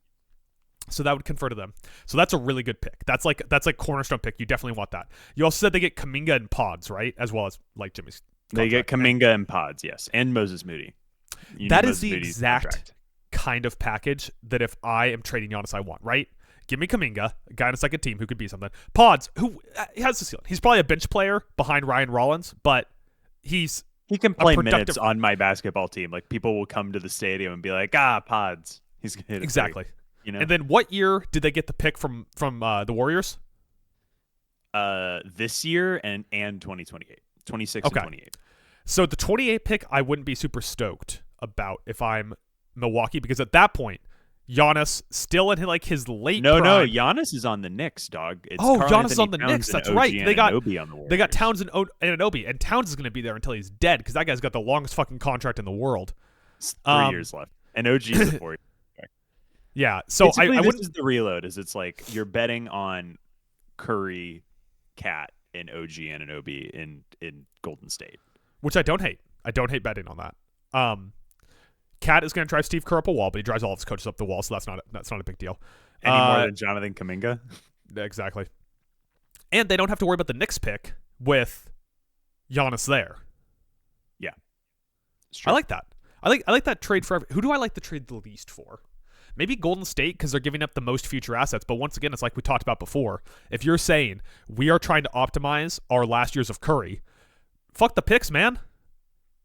So that would confer to them. So that's a really good pick. That's like cornerstone pick. You definitely want that. You also said they get Kuminga and Pods, right? As well as Jimmy's contract. They get Kuminga and Pods, yes. And Moses Moody. That is the exact kind of package that if I am trading Giannis, I want, right? Give me Kuminga, a guy on a second team who could be something. Pods, who he has the ceiling. He's probably a bench player behind Ryan Rollins, but he can play minutes on my basketball team. Like, people will come to the stadium and be like, Pods. He's gonna hit exactly. Three, you know? And then what year did they get the pick from the Warriors? This year and 2028. 26 and 28. So the 28 pick, I wouldn't be super stoked about if I'm Milwaukee, because at that point, Giannis still in his late prime. No, Giannis is on the Knicks, dog. It's Giannis is on the Knicks. That's right. They got Towns and Anunoby, and Towns is going to be there until he's dead because that guy's got the longest fucking contract in the world. 3 years left, and OG is a 4 year. Yeah, so I this wouldn't. Is the reload. Is it's like you're betting on Curry, Cat, and OG Anunoby in Golden State, which I don't hate. I don't hate betting on that. Cat is going to drive Steve Kerr up a wall, but he drives all of his coaches up the wall, so that's not a big deal. Any more than Jonathan Kuminga? Exactly. And they don't have to worry about the Knicks pick with Giannis there. Yeah, I like that. I like that trade for who do I like the trade the least for? maybe Golden State because they're giving up the most future assets. But once again, it's like we talked about before. If you're saying we are trying to optimize our last years of Curry, fuck the picks, man.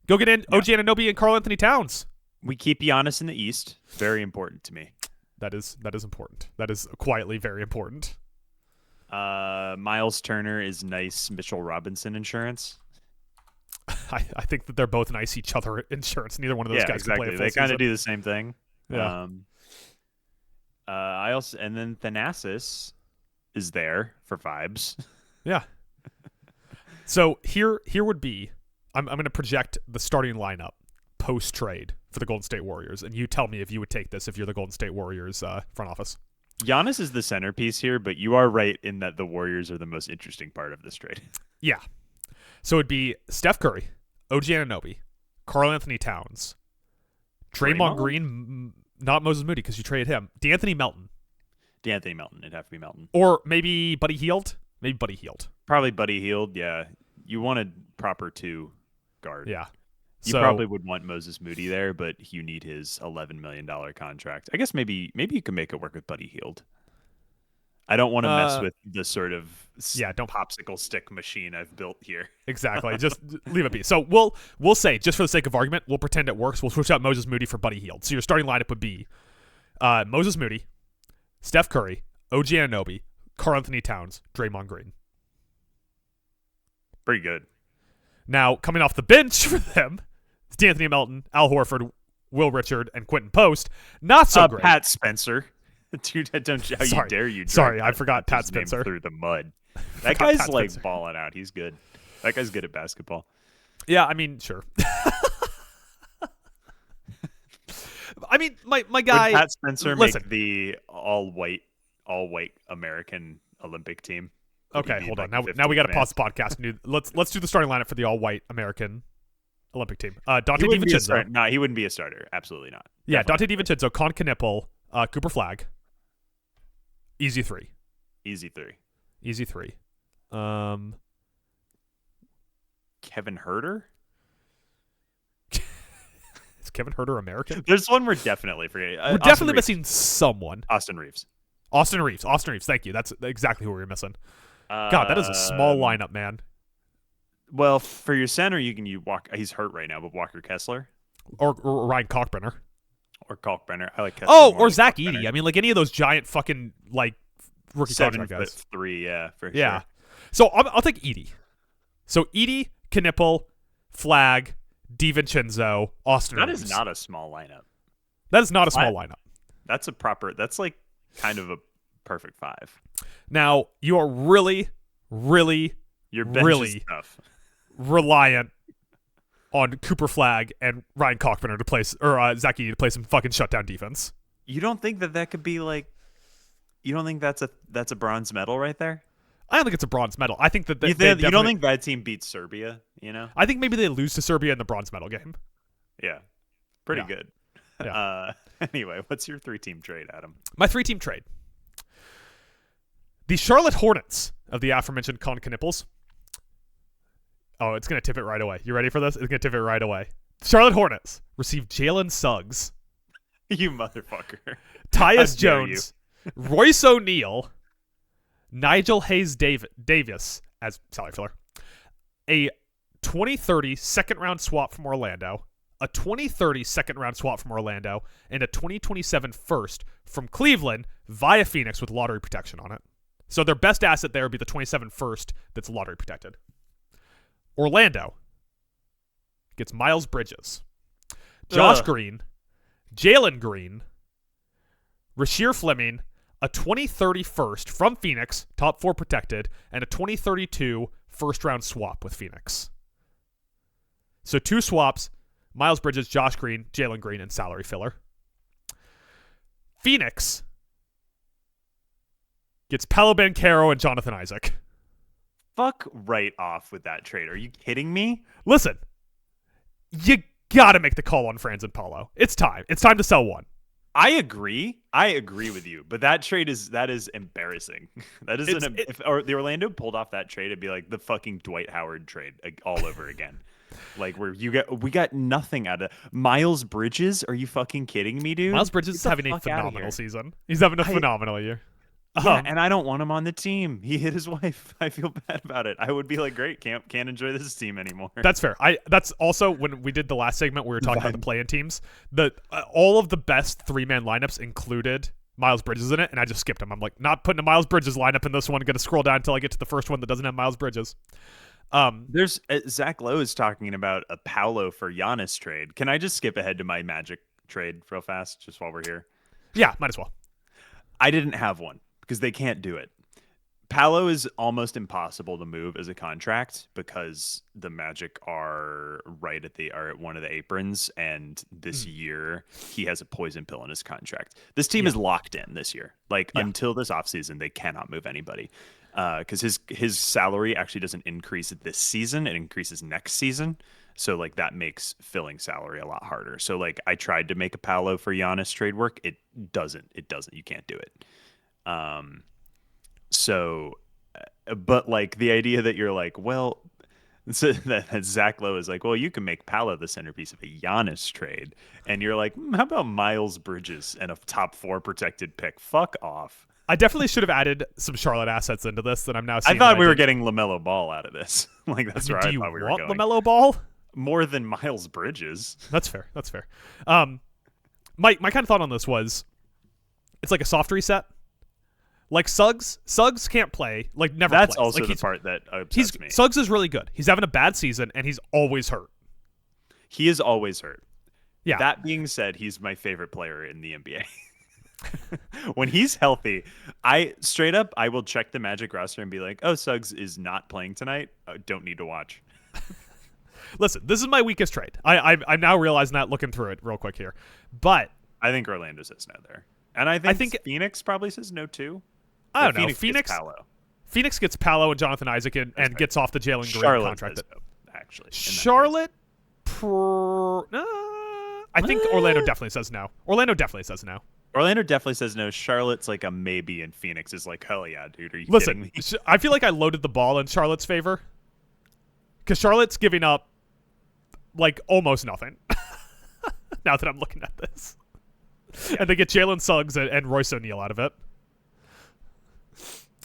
Go get in OG Anunoby and Karl Anthony Towns. We keep Giannis in the East. Very important to me. That is important. That is quietly very important. Miles Turner is nice Mitchell Robinson insurance. I think that they're both nice each other insurance. Neither one of those guys can play a full They kind season. of do the same thing. Yeah. And then Thanasis is there for vibes. Yeah. So here would be, I'm going to project the starting lineup post trade for the Golden State Warriors, and you tell me if you would take this if you're the Golden State Warriors front office. Giannis is the centerpiece here, but you are right in that the Warriors are the most interesting part of this trade. Yeah. So it'd be Steph Curry, OG Anunoby, Karl Anthony Towns, Draymond Green, not Moses Moody because you traded him, D'Anthony Melton. It'd have to be Melton. Or maybe Buddy Hield. Maybe Buddy Hield. Probably Buddy Hield, yeah. You wanted proper 2 guard. Yeah. You probably would want Moses Moody there, but you need his $11 million contract. I guess maybe you can make it work with Buddy Hield. I don't want to mess with the sort of don't popsicle stick machine I've built here. Exactly. Just leave it be. So we'll say, just for the sake of argument, we'll pretend it works. We'll switch out Moses Moody for Buddy Hield. So your starting lineup would be Moses Moody, Steph Curry, OG Anunoby, Karl Anthony Towns, Draymond Green. Pretty good. Now, coming off the bench for them, it's D'Anthony Melton, Al Horford, Will Richard, and Quentin Post. Not so great. Pat Spencer. Dude, you dare you? Sorry, I forgot Pat Spencer. Through the mud. That guy's like balling out. He's good. That guy's good at basketball. Yeah, I mean, sure. I mean, my guy. Would Pat Spencer listen, make the all white American Olympic team? Okay, hold on. Now we got to pause the podcast. And let's do the starting lineup for the all white American Olympic team. Dante DiVincenzo. No, he wouldn't be a starter. Absolutely not. Yeah, Dante DiVincenzo, Con Knipple, Cooper Flagg. Easy three. Kevin Huerter? Is Kevin Huerter American? There's one we're definitely forgetting. We're definitely missing someone. Austin Reeves. Thank you. That's exactly who we were missing. God, that is a small lineup, man. Well, for your center, he's hurt right now, but Walker Kessler. Or Ryan Kalkbrenner. I like Kessler. Oh, or Zach Edey. I mean, like any of those giant fucking like rookie contract guys. 7'3", yeah, for sure. Yeah. So I'll take Edey. So Edey, Knipple, Flagg, DiVincenzo, Austin Reeves. That is not a small lineup. That is not a small lineup. That's like kind of a perfect 5. Now, you are really, really, your bench is tough. Reliant on Cooper Flagg and Ryan Kalkbrenner to play, or Zach Edey to play some fucking shutdown defense. You don't think that could be like? You don't think that's a bronze medal right there? I don't think it's a bronze medal. I think that you don't think that team beats Serbia? You know, I think maybe they lose to Serbia in the bronze medal game. Yeah, pretty good. Yeah. Anyway, what's your 3-team trade, Adam? My 3-team trade. The Charlotte Hornets of the aforementioned Con Knipples. Oh, it's going to tip it right away. You ready for this? It's going to tip it right away. Charlotte Hornets receive Jalen Suggs. You motherfucker. Tyus Jones. Royce O'Neal. Nigel Hayes Davis as salary filler. A 2030 second-round swap from Orlando. A 2030 second-round swap from Orlando. And a 2027 first from Cleveland via Phoenix with lottery protection on it. So their best asset there would be the 27 first that's lottery protected. Orlando gets Miles Bridges, Josh Green, Jalen Green, Rasheer Fleming, a 2030 first from Phoenix, top 4 protected, and a 2032 first-round swap with Phoenix. So 2 swaps, Miles Bridges, Josh Green, Jalen Green, and salary filler. Phoenix gets Paolo Banchero and Jonathan Isaac. Fuck right off with that trade. Are you kidding me? Listen, you gotta make the call on Franz and Paolo. It's time. It's time to sell one. I agree with you, but that is embarrassing. That is if the Orlando pulled off that trade, it'd be like the fucking Dwight Howard trade all over again. Like we got nothing out of Miles Bridges. Are you fucking kidding me, dude? Miles Bridges is having a phenomenal season. He's having a phenomenal year. Yeah, and I don't want him on the team. He hit his wife. I feel bad about it. I would be like, great, can't enjoy this team anymore. That's fair. That's also when we did the last segment, we were talking about the play-in teams. All of the best 3-man lineups included Miles Bridges in it, and I just skipped him. I'm like, not putting a Miles Bridges lineup in this one. Going to scroll down until I get to the first one that doesn't have Miles Bridges. There's Zach Lowe is talking about a Paolo for Giannis trade. Can I just skip ahead to my Magic trade real fast, just while we're here? Yeah, might as well. I didn't have one because they can't do it. Paolo is almost impossible to move as a contract because the Magic are at one of the aprons, and this year he has a poison pill in his contract. This team is locked in this year. Until this offseason, they cannot move anybody. Because his salary actually doesn't increase this season; it increases next season. So that makes filling salary a lot harder. So I tried to make a Paolo for Giannis trade work. It doesn't. You can't do it. But the idea that you're so that Zach Lowe is well, you can make Paolo the centerpiece of a Giannis trade, and you're how about Miles Bridges and a top 4 protected pick? Fuck off. I definitely should have added some Charlotte assets into this that I'm now seeing. I thought we were getting LaMelo Ball out of this. That's where I thought we were going. Do you want LaMelo Ball? More than Miles Bridges. That's fair. My kind of thought on this was, it's like a soft reset. Suggs can't play. Never. That's plays. also the part that upsets me. Suggs is really good. He's having a bad season, and he's always hurt. He is always hurt. Yeah. That being said, he's my favorite player in the NBA. When he's healthy, I will check the Magic roster and be like, oh, Suggs is not playing tonight. Don't need to watch. Listen, this is my weakest trade. I'm now realizing that looking through it real quick here. But I think Orlando says no there. And I think Phoenix probably says no too. I don't know. Phoenix gets Paolo and Jonathan Isaac and gets off the Jalen Green contract. Actually. Charlotte, I think Orlando definitely says no. Orlando definitely says no. Charlotte's a maybe, and Phoenix is hell yeah, dude. Are you Listen, kidding me? I feel like I loaded the ball in Charlotte's favor because Charlotte's giving up almost nothing. Now that I'm looking at this, and they get Jalen Suggs and Royce O'Neal out of it.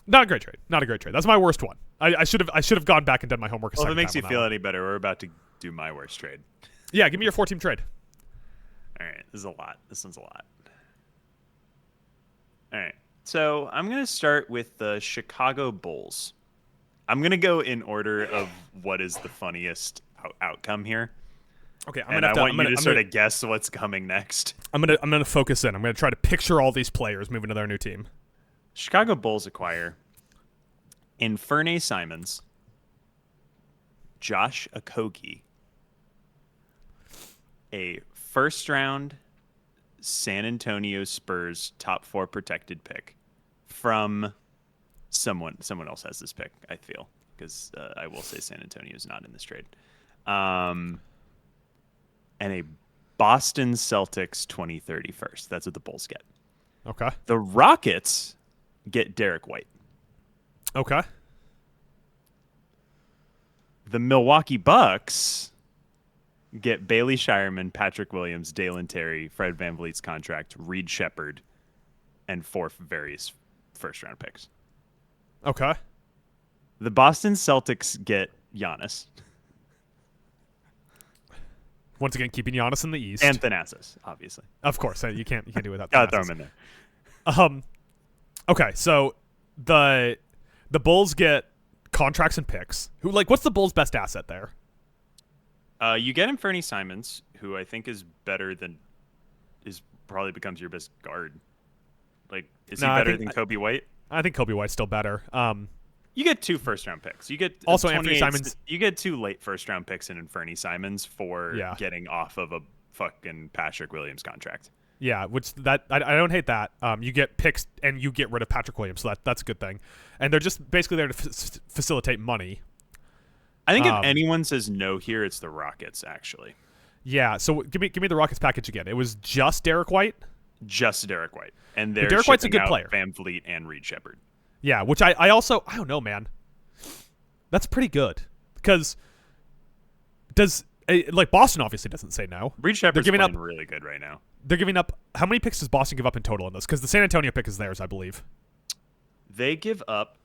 Not a great trade. That's my worst one. I should have gone back and done my homework. Well, if it makes you feel any better, we're about to do my worst trade. Yeah, give me your 4-team trade. All right, this is a lot. This one's a lot. All right, so I'm going to start with the Chicago Bulls. I'm going to go in order of what is the funniest outcome here. Okay, I want you to sort of guess what's coming next. I'm gonna focus in. I'm gonna try to picture all these players moving to their new team. Chicago Bulls acquire Inferne Simons, Josh Okogie, a first-round San Antonio Spurs top 4 protected pick from someone else has this pick, I feel, because I will say San Antonio is not in this trade. And a Boston Celtics 2030 first. That's what the Bulls get. Okay. The Rockets get Derek White. Okay. The Milwaukee Bucks get Bailey Shireman, Patrick Williams, Dalen Terry, Fred VanVleet's contract, Reed Shepherd, and 4 various first-round picks. Okay. The Boston Celtics get Giannis. Once again, keeping Giannis in the East. And Thanasis, obviously. Of course. You can't do without Thanasis. Gotta throw him in there. Okay, so the Bulls get contracts and picks. What's the Bulls' best asset there? You get Inferne Simons, who I think is probably becomes your best guard. Is he better than Kobe White? I think Kobe White's still better. You get 2 first-round picks. You get also Anthony Simons. You get 2 late first-round picks in Inferne Simons for getting off of a fucking Patrick Williams contract. Yeah, which I don't hate that. You get picks and you get rid of Patrick Williams, so that's a good thing. And they're just basically there to facilitate money. I think if anyone says no here, it's the Rockets, actually. Yeah, so give me the Rockets package again. It was just Derek White? Just Derek White. And they're Derek White's a good player. VanVleet and Reed Shepherd. Yeah, which I also, I don't know, man. That's pretty good. Because like Boston obviously doesn't say no. Reed Shepard's playing really good right now. They're giving up. How many picks does Boston give up in total in this? Because the San Antonio pick is theirs, I believe. They give up.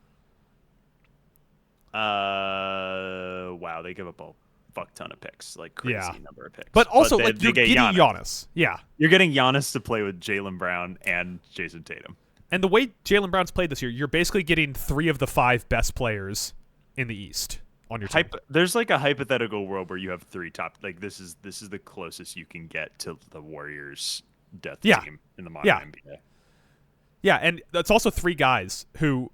Wow, they give up a fuck ton of picks, like crazy number of picks. But also, like you're getting Giannis. Yeah, you're getting Giannis to play with Jaylen Brown and Jason Tatum. And the way Jaylen Brown's played this year, you're basically getting 3 of the 5 best players in the East on your team. There's like a hypothetical world where you have 3 top. Like this is the closest you can get to the Warriors' death team in the modern NBA. Yeah, and that's also 3 guys who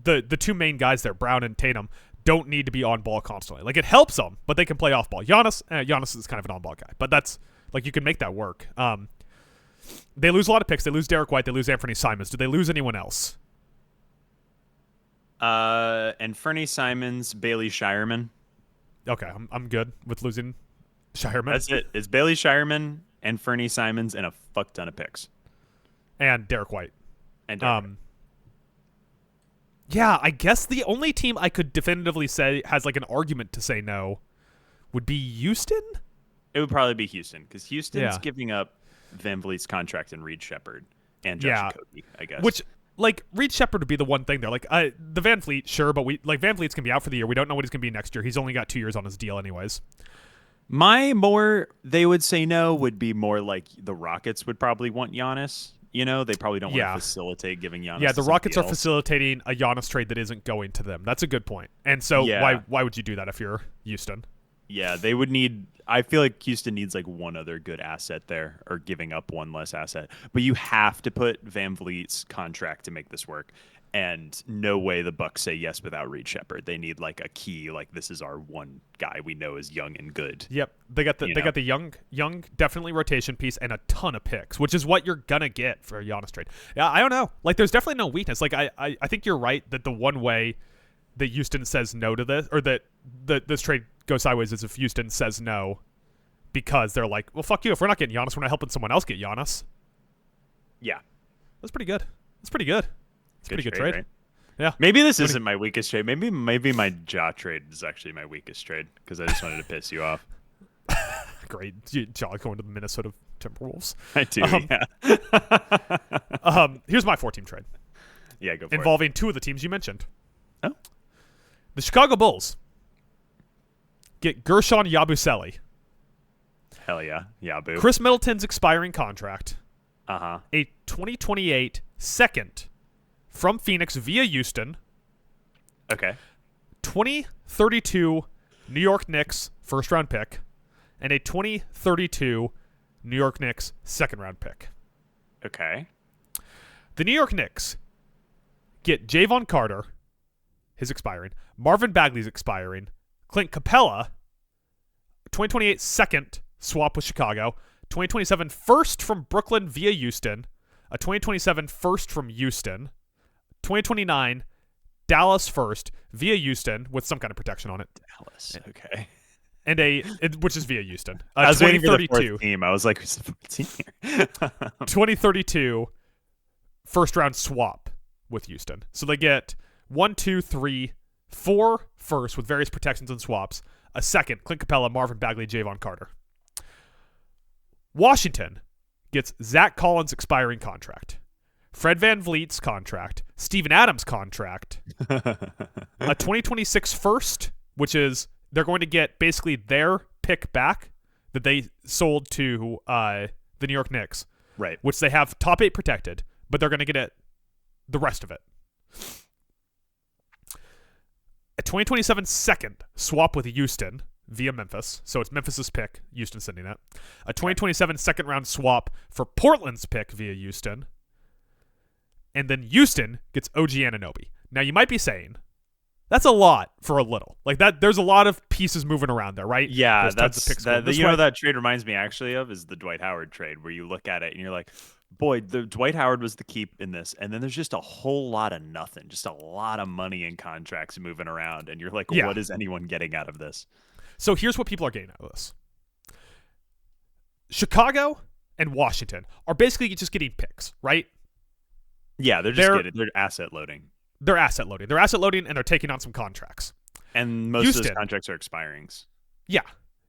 the 2 main guys there, Brown and Tatum, don't need to be on ball constantly. Like it helps them, but they can play off ball. Giannis is kind of an on ball guy, but that's like you can make that work. They lose a lot of picks. They lose Derek White. They lose Anthony Simons. Do they lose anyone else? And Fernie Simons, Bailey Shireman. Okay, I'm good with losing Shireman. That's it. It's Bailey Shireman and Fernie Simons and a fuck ton of picks. And Derek White. White. Yeah, I guess the only team I could definitively say has like an argument to say no would be Houston. It would probably be Houston because Houston's giving up Van Vliet's contract and Reed Shepard and Josh Okogie, I guess. Which, like, Reed Shepard would be the one thing there. Like, the Van Vliet, sure, but Van Vliet's going to be out for the year. We don't know what he's going to be next year. He's only got 2 years on his deal anyways. They would say no would be more like the Rockets would probably want Giannis. You know, they probably don't want to facilitate giving Giannis. Yeah, the Rockets are facilitating a Giannis trade that isn't going to them. That's a good point. And so why would you do that if you're Houston? Yeah, they would need – I feel like Houston needs like one other good asset there or giving up one less asset. But you have to put Van Vliet's contract to make this work. And no way the Bucks say yes without Reed Shepard. They need like a key, like this is our one guy we know is young and good. Yep, they got the young definitely rotation piece and a ton of picks, which is what you're gonna get for a Giannis trade. Yeah, I don't know. Like, there's definitely no weakness. Like, I think you're right that the one way that Houston says no to this, or that this trade goes sideways, is if Houston says no because they're like, well, fuck you. If we're not getting Giannis, we're not helping someone else get Giannis. Yeah, that's pretty good. It's a pretty good trade. Right? Yeah. Maybe this isn't my weakest trade. Maybe my Ja trade is actually my weakest trade because I just wanted to piss you off. Great. Ja going to the Minnesota Timberwolves. I do, Here's my 4-team trade. Yeah, go for involving 2 of the teams you mentioned. Oh. The Chicago Bulls get Gershon Yabusele. Hell yeah. Yabu. Chris Middleton's expiring contract. Uh-huh. A 2028 second from Phoenix via Houston. Okay. 2032 New York Knicks first-round pick. And a 2032 New York Knicks second-round pick. Okay. The New York Knicks get Javon Carter, his expiring, Marvin Bagley's expiring, Clint Capella, 2028 second swap with Chicago, 2027 first from Brooklyn via Houston, a 2027 first from Houston, 2029 Dallas first via Houston with some kind of protection on it. Dallas, okay. And which is via Houston. I was waiting for the 4th team. I was like, who's the 4th team here? 2032 first round swap with Houston. So they get 1, 2, 3, 4 first with various protections and swaps, a second, Clint Capella, Marvin Bagley, Javon Carter. Washington gets Zach Collins' expiring contract, Fred VanVleet's contract, Steven Adams' contract, a 2026 first, which is they're going to get basically their pick back that they sold to the New York Knicks, right? Which they have top 8 protected, but they're going to get the rest of it. A 2027 second swap with Houston via Memphis. So it's Memphis's pick, Houston sending that. A 2027 second round swap for Portland's pick via Houston. And then Houston gets OG Anunoby. Now you might be saying, that's a lot for a little. Like that, there's a lot of pieces moving around there, right? Yeah, there's that's that trade reminds me actually of is the Dwight Howard trade, where you look at it and you're like, boy, the Dwight Howard was the keep in this, and then there's just a whole lot of nothing, just a lot of money and contracts moving around, and you're like, what is anyone getting out of this? So here's what people are getting out of this. Chicago and Washington are basically just getting picks, right? Yeah, they're asset loading. They're asset loading. They're asset loading, and they're taking on some contracts. And most of those contracts are expirings. Yeah.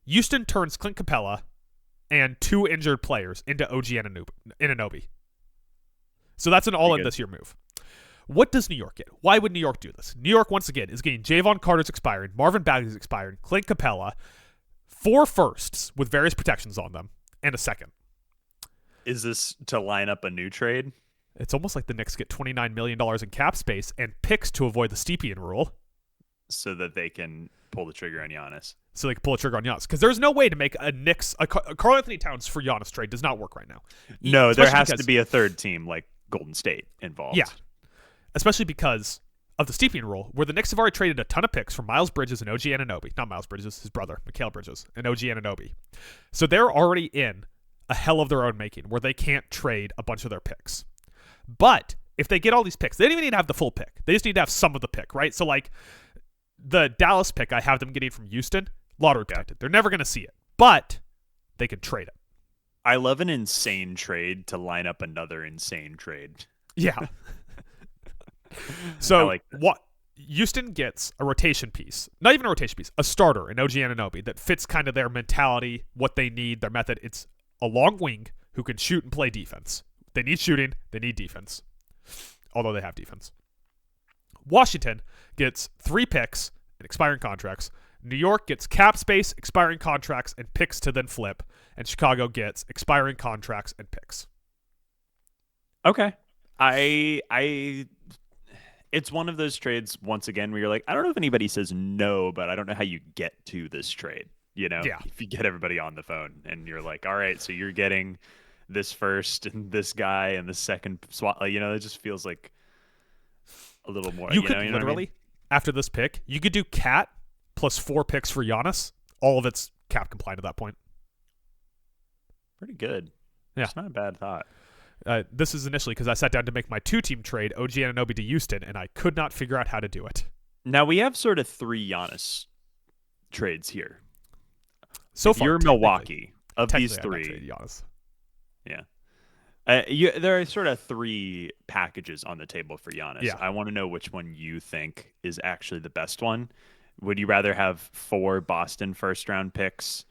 Houston turns Clint Capella and 2 injured players into OG Anunoby. So that's an all-in this year move. What does New York get? Why would New York do this? New York, once again, is getting Javon Carter's expiring, Marvin Bagley's expiring, Clint Capella, 4 firsts with various protections on them, and a second. Is this to line up a new trade? It's almost like the Knicks get $29 million in cap space and picks to avoid the Stepien rule. So that they can pull the trigger on Giannis. So they can pull a trigger on Giannis. Because there's no way to make a Knicks, a Karl Anthony Towns for Giannis trade does not work right now. No, there has to be a third team like Golden State involved. Yeah. Especially because of the Stepien rule, where the Knicks have already traded a ton of picks for Miles Bridges and OG Anunoby. Not Miles Bridges, his brother, Mikal Bridges, and OG Anunoby. So they're already in a hell of their own making where they can't trade a bunch of their picks. But if they get all these picks, they don't even need to have the full pick. They just need to have some of the pick, right? So like the Dallas pick I have them getting from Houston, lottery protected. They're never going to see it, but they could trade it. I love an insane trade to line up another insane trade. Yeah. So like what Houston gets a rotation piece, not even a rotation piece, a starter in OG Anunoby that fits kind of their mentality, what they need, their method. It's a long wing who can shoot and play defense. They need shooting, they need defense, although they have defense. Washington gets 3 picks and expiring contracts. New York gets cap space, expiring contracts, and picks to then flip. And Chicago gets expiring contracts and picks. Okay. It's one of those trades, once again, where you're like, I don't know if anybody says no, but I don't know how you get to this trade. You know, if you get everybody on the phone and you're like, all right, so you're getting this first and this guy and the second swap, it just feels like a little more. You could literally, after this pick, you could do Cat plus 4 picks for Giannis. All of it's cap compliant at that point. Pretty good. Yeah. It's not a bad thought. This is initially because I sat down to make my 2-team trade, OG Anunoby to Houston, and I could not figure out how to do it. Now we have sort of 3 Giannis trades here. So if far, you're Milwaukee, of these 3, Giannis. Yeah. There are sort of 3 packages on the table for Giannis. Yeah. I want to know which one you think is actually the best one. Would you rather have 4 Boston first-round picks,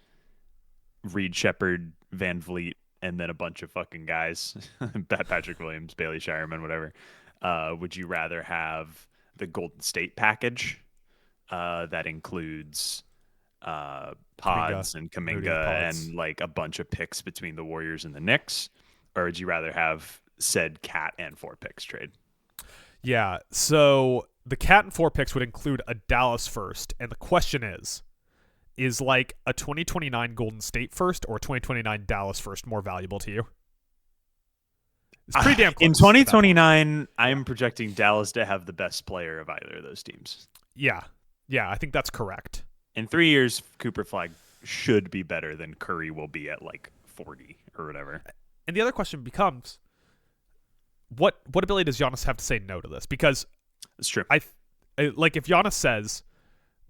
Reed Shepherd, Van Vliet, and then a bunch of fucking guys, Patrick Williams, Bailey Shireman, whatever? Would you rather have the Golden State package that includes Pods and Kuminga and like a bunch of picks between the Warriors and the Knicks? Or would you rather have said Cat and 4 picks trade? Yeah, so the Cat and 4 picks would include a Dallas first, and the question is like a 2029 Golden State first or a 2029 Dallas first more valuable to you? It's pretty damn close. In 2029, I'm projecting Dallas to have the best player of either of those teams. Yeah, I think that's correct. In 3 years, Cooper Flag should be better than Curry will be at like 40 or whatever. And the other question becomes, what ability does Giannis have to say no to this? Because it's true. Like if Giannis says,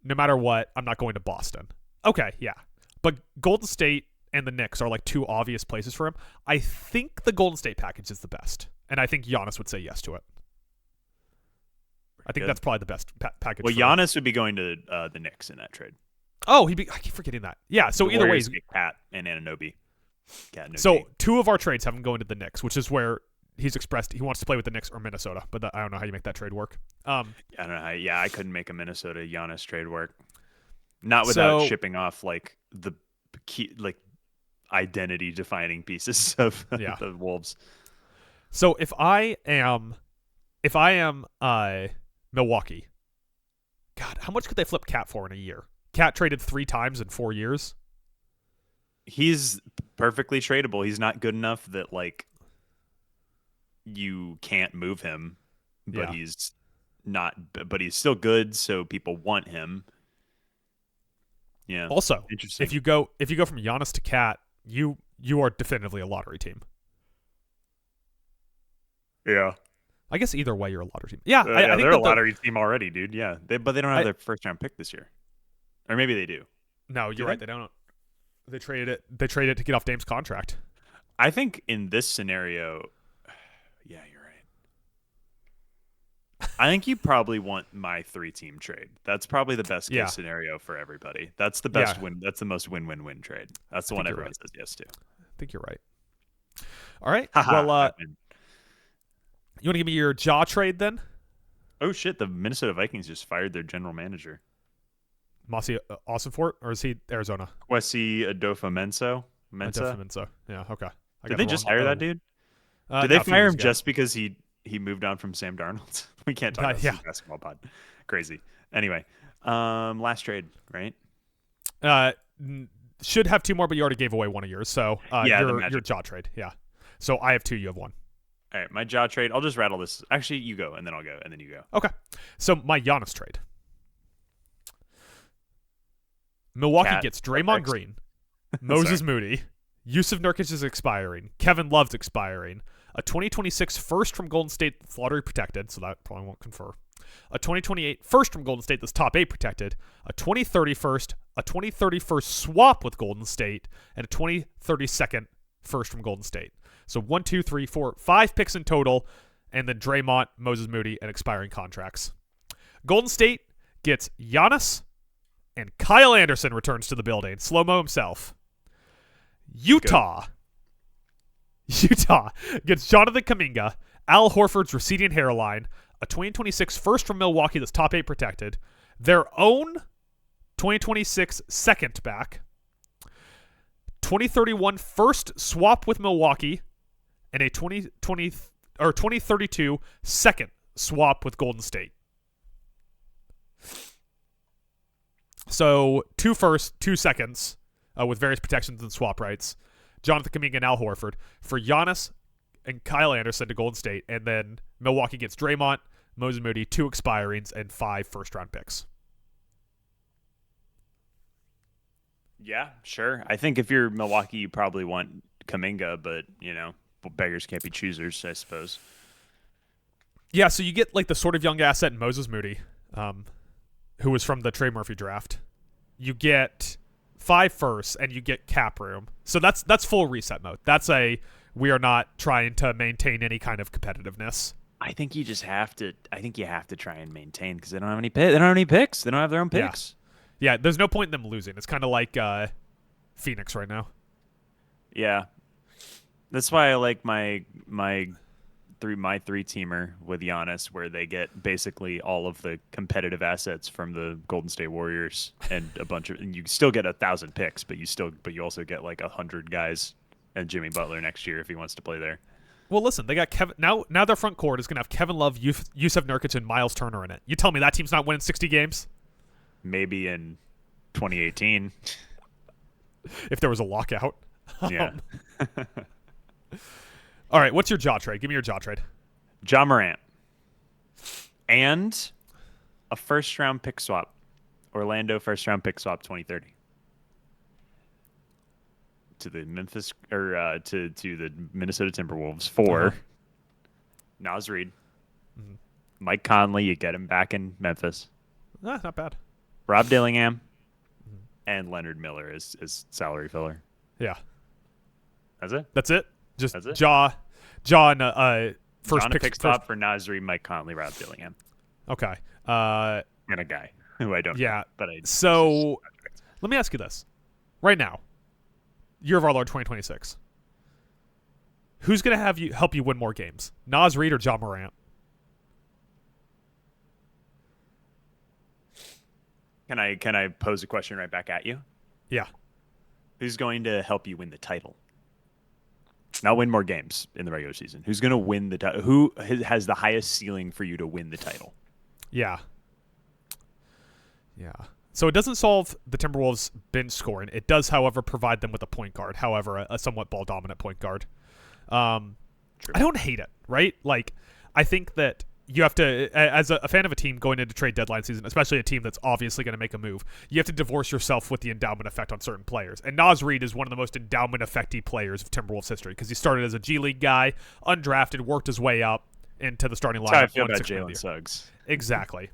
no matter what, I'm not going to Boston. Okay, yeah. But Golden State and the Knicks are like 2 obvious places for him. I think the Golden State package is the best. And I think Giannis would say yes to it. I think that's probably the best package. Well, Giannis would be going to the Knicks in that trade. Oh, I keep forgetting that. Yeah, so either way, he's Cat and Anunoby. So 2 of our trades have him going to the Knicks, which is where he's expressed he wants to play with the Knicks or Minnesota. But I don't know how you make that trade work. I don't know. I couldn't make a Minnesota Giannis trade work. Not without shipping off like the key, like identity defining pieces of the Wolves. So if I am Milwaukee, God, how much could they flip Cat for in a year? Cat traded 3 times in 4 years. He's perfectly tradable. He's not good enough that like you can't move him, but he's not. But he's still good, so people want him. Yeah. Also, interesting. If you go from Giannis to Cat, you are definitively a lottery team. Yeah. I guess either way, you're a lottery team. Yeah, I think they're a lottery team already, dude. Yeah, but they don't have their first round pick this year, or maybe they do. No, you're right. They don't. They traded it. They traded it to get off Dame's contract. I think in this scenario, yeah, you're right. I think you probably want my 3-team trade. That's probably the best case Yeah. scenario for everybody. That's the best Yeah. win. That's the most win-win-win trade. That's the one you're everyone right. says yes to. I think you're right. All right. Haha, Well, I win. you want to give me your jaw trade then? Oh shit! The Minnesota Vikings just fired their general manager, Mossy Austinfort, or is he Arizona? Kwesi Adofo-Mensah. Mensa. Mensa. Yeah. Okay. Did they just hire that dude? Did no, they a few fire years him ago. just because he moved on from Sam Darnold? We can't talk about this basketball pod. Crazy. Anyway, last trade, right? Should have 2 more, but you already gave away one of yours. So Yeah, your jaw trade. Yeah. So I have 2. You have 1. All right, my jaw trade. I'll just rattle this. Actually, you go, and then I'll go, and then you go. Okay. So my Giannis trade. Milwaukee gets Draymond Green, Moses Moody, Yusuf Nurkic is expiring, Kevin Love's expiring, a 2026 first from Golden State that's lottery protected, so that probably won't confer, a 2028 first from Golden State that's top 8 protected, a 2030 first, a 2031st swap with Golden State, and a 2032nd first from Golden State. So 1, 2, 3, 4, 5 picks in total, and then Draymond, Moses Moody, and expiring contracts. Golden State gets Giannis, and Kyle Anderson returns to the building. Slow-mo himself. Utah gets Jonathan Kuminga, Al Horford's receding hairline, a 2026 first from Milwaukee that's top 8 protected, their own 2026 second back, 2031 first swap with Milwaukee, and a 2032 second swap with Golden State. So 2 firsts, 2 seconds with various protections and swap rights. Jonathan Kuminga and Al Horford for Giannis and Kyle Anderson to Golden State, and then Milwaukee gets Draymond, Moses Moody, 2 expirings, and 5 first-round picks. Yeah, sure. I think if you're Milwaukee, you probably want Kuminga, but beggars can't be choosers, I suppose. Yeah, so you get like the sort of young asset in Moses Moody, who was from the Trey Murphy draft. You get 5 firsts, and you get cap room. So that's full reset mode. We are not trying to maintain any kind of competitiveness. I think you just have to. I think you have to try and maintain because they don't have any picks. They don't have any picks. They don't have their own picks. Yeah, there's no point in them losing. It's kind of like Phoenix right now. Yeah, that's why I like my 3-teamer with Giannis, where they get basically all of the competitive assets from the Golden State Warriors and and you still get 1,000 picks, but you also get like 100 guys and Jimmy Butler next year if he wants to play there. Well, listen, they got Kevin now. Their front court is gonna have Kevin Love, Yusuf Nurkic, and Miles Turner in it. You tell me that team's not winning 60 games? Maybe in 2018, if there was a lockout. Yeah. All right, what's your jaw trade? Give me your jaw trade. Ja Morant and a first-round pick swap, Orlando first-round pick swap 2030 to the Memphis or to the Minnesota Timberwolves for Naz Reid, Mike Conley. You get him back in Memphis. Not bad. Rob Dillingham and Leonard Miller is salary filler. Yeah, that's it. Just that's it. Ja and first pick swap for Naz Reid, Mike Conley, Rob Dillingham. Okay. And a guy who I don't know. But so let me ask you this. Right now, year of our Lord 2026. Who's going to help you win more games? Naz Reid or Ja Morant? Can I pose a question right back at you? Yeah. Who's going to help you win the title? Not win more games in the regular season. Who's going to win the title? Who has the highest ceiling for you to win the title? Yeah. So it doesn't solve the Timberwolves' bench scoring. It does, however, provide them with a point guard. However, a somewhat ball-dominant point guard. I don't hate it, right? Like, I think that you have to, as a fan of a team going into trade deadline season, especially a team that's obviously going to make a move, you have to divorce yourself with the endowment effect on certain players. And Naz Reid is one of the most endowment effecty players of Timberwolves history because he started as a G League guy, undrafted, worked his way up into the starting lineup. That's how I feel about Jalen Suggs. Exactly.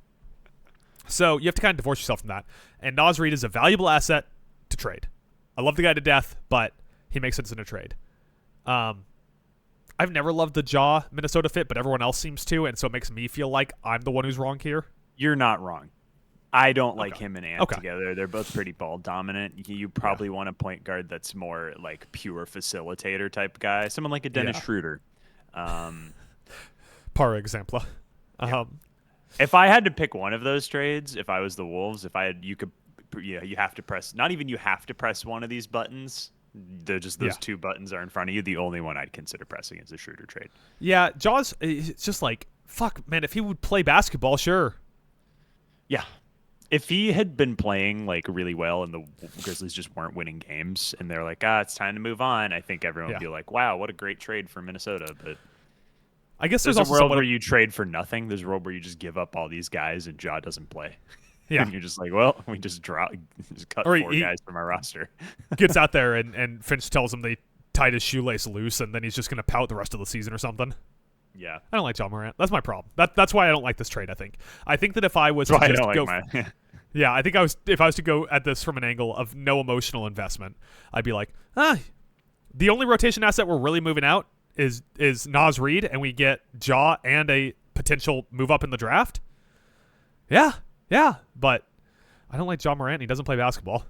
So you have to kind of divorce yourself from that. And Naz Reid is a valuable asset to trade. I love the guy to death, but he makes sense in a trade. I I've never loved the Jaw Minnesota fit, but everyone else seems to, and so it makes me feel like I'm the one who's wrong here. You're not wrong. I don't like him and Ant together. They're both pretty ball dominant. You probably want a point guard that's more like pure facilitator type guy. Someone like a Dennis Schroeder. Par example. If I had to pick one of those trades, if I was the Wolves, you have to press. Not even you have to press one of these buttons. They're just those two buttons are in front of you. The only one I'd consider pressing is a Schroeder trade. Yeah, Jaw's. It's just like fuck, man. If he would play basketball, sure. Yeah. If he had been playing like really well and the Grizzlies just weren't winning games and they're like, it's time to move on, I think everyone would be like, wow, what a great trade for Minnesota. But I guess there's a world where you trade for nothing. There's a world where you just give up all these guys and Ja doesn't play. Yeah. And you're just like, well, we just cut four guys from our roster. Gets out there and Finch tells him they tied his shoelace loose and then he's just going to pout the rest of the season or something. Yeah. I don't like John Morant. That's my problem. That's why I don't like this trade, I think. I think that if I was to just go... Yeah, I think if I was to go at this from an angle of no emotional investment, I'd be like, the only rotation asset we're really moving out is Naz Reid, and we get Ja and a potential move up in the draft. Yeah, but I don't like John Morant. He doesn't play basketball.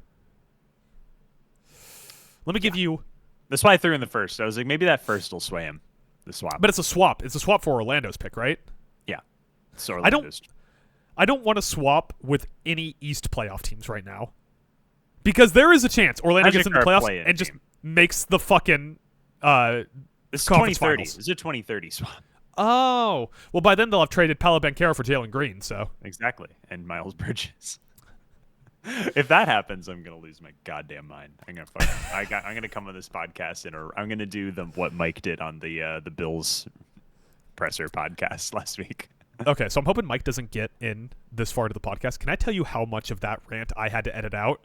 Let me give you... That's why I threw in the first. I was like, maybe that first will sway him. The swap. But it's a swap. It's a swap for Orlando's pick, right? Yeah. It's Orlando's. I don't want to swap with any East playoff teams right now. Because there is a chance Orlando gets in the playoffs and just makes the fucking it's 2030. It's a 2030 swap. Oh. Well, by then they'll have traded Paolo Banchero for Jalen Green, so. Exactly. And Miles Bridges. If that happens, I'm gonna lose my goddamn mind. I'm gonna come on this podcast and I'm gonna do what Mike did on the Bills presser podcast last week. Okay, so I'm hoping Mike doesn't get in this far to the podcast. Can I tell you how much of that rant I had to edit out?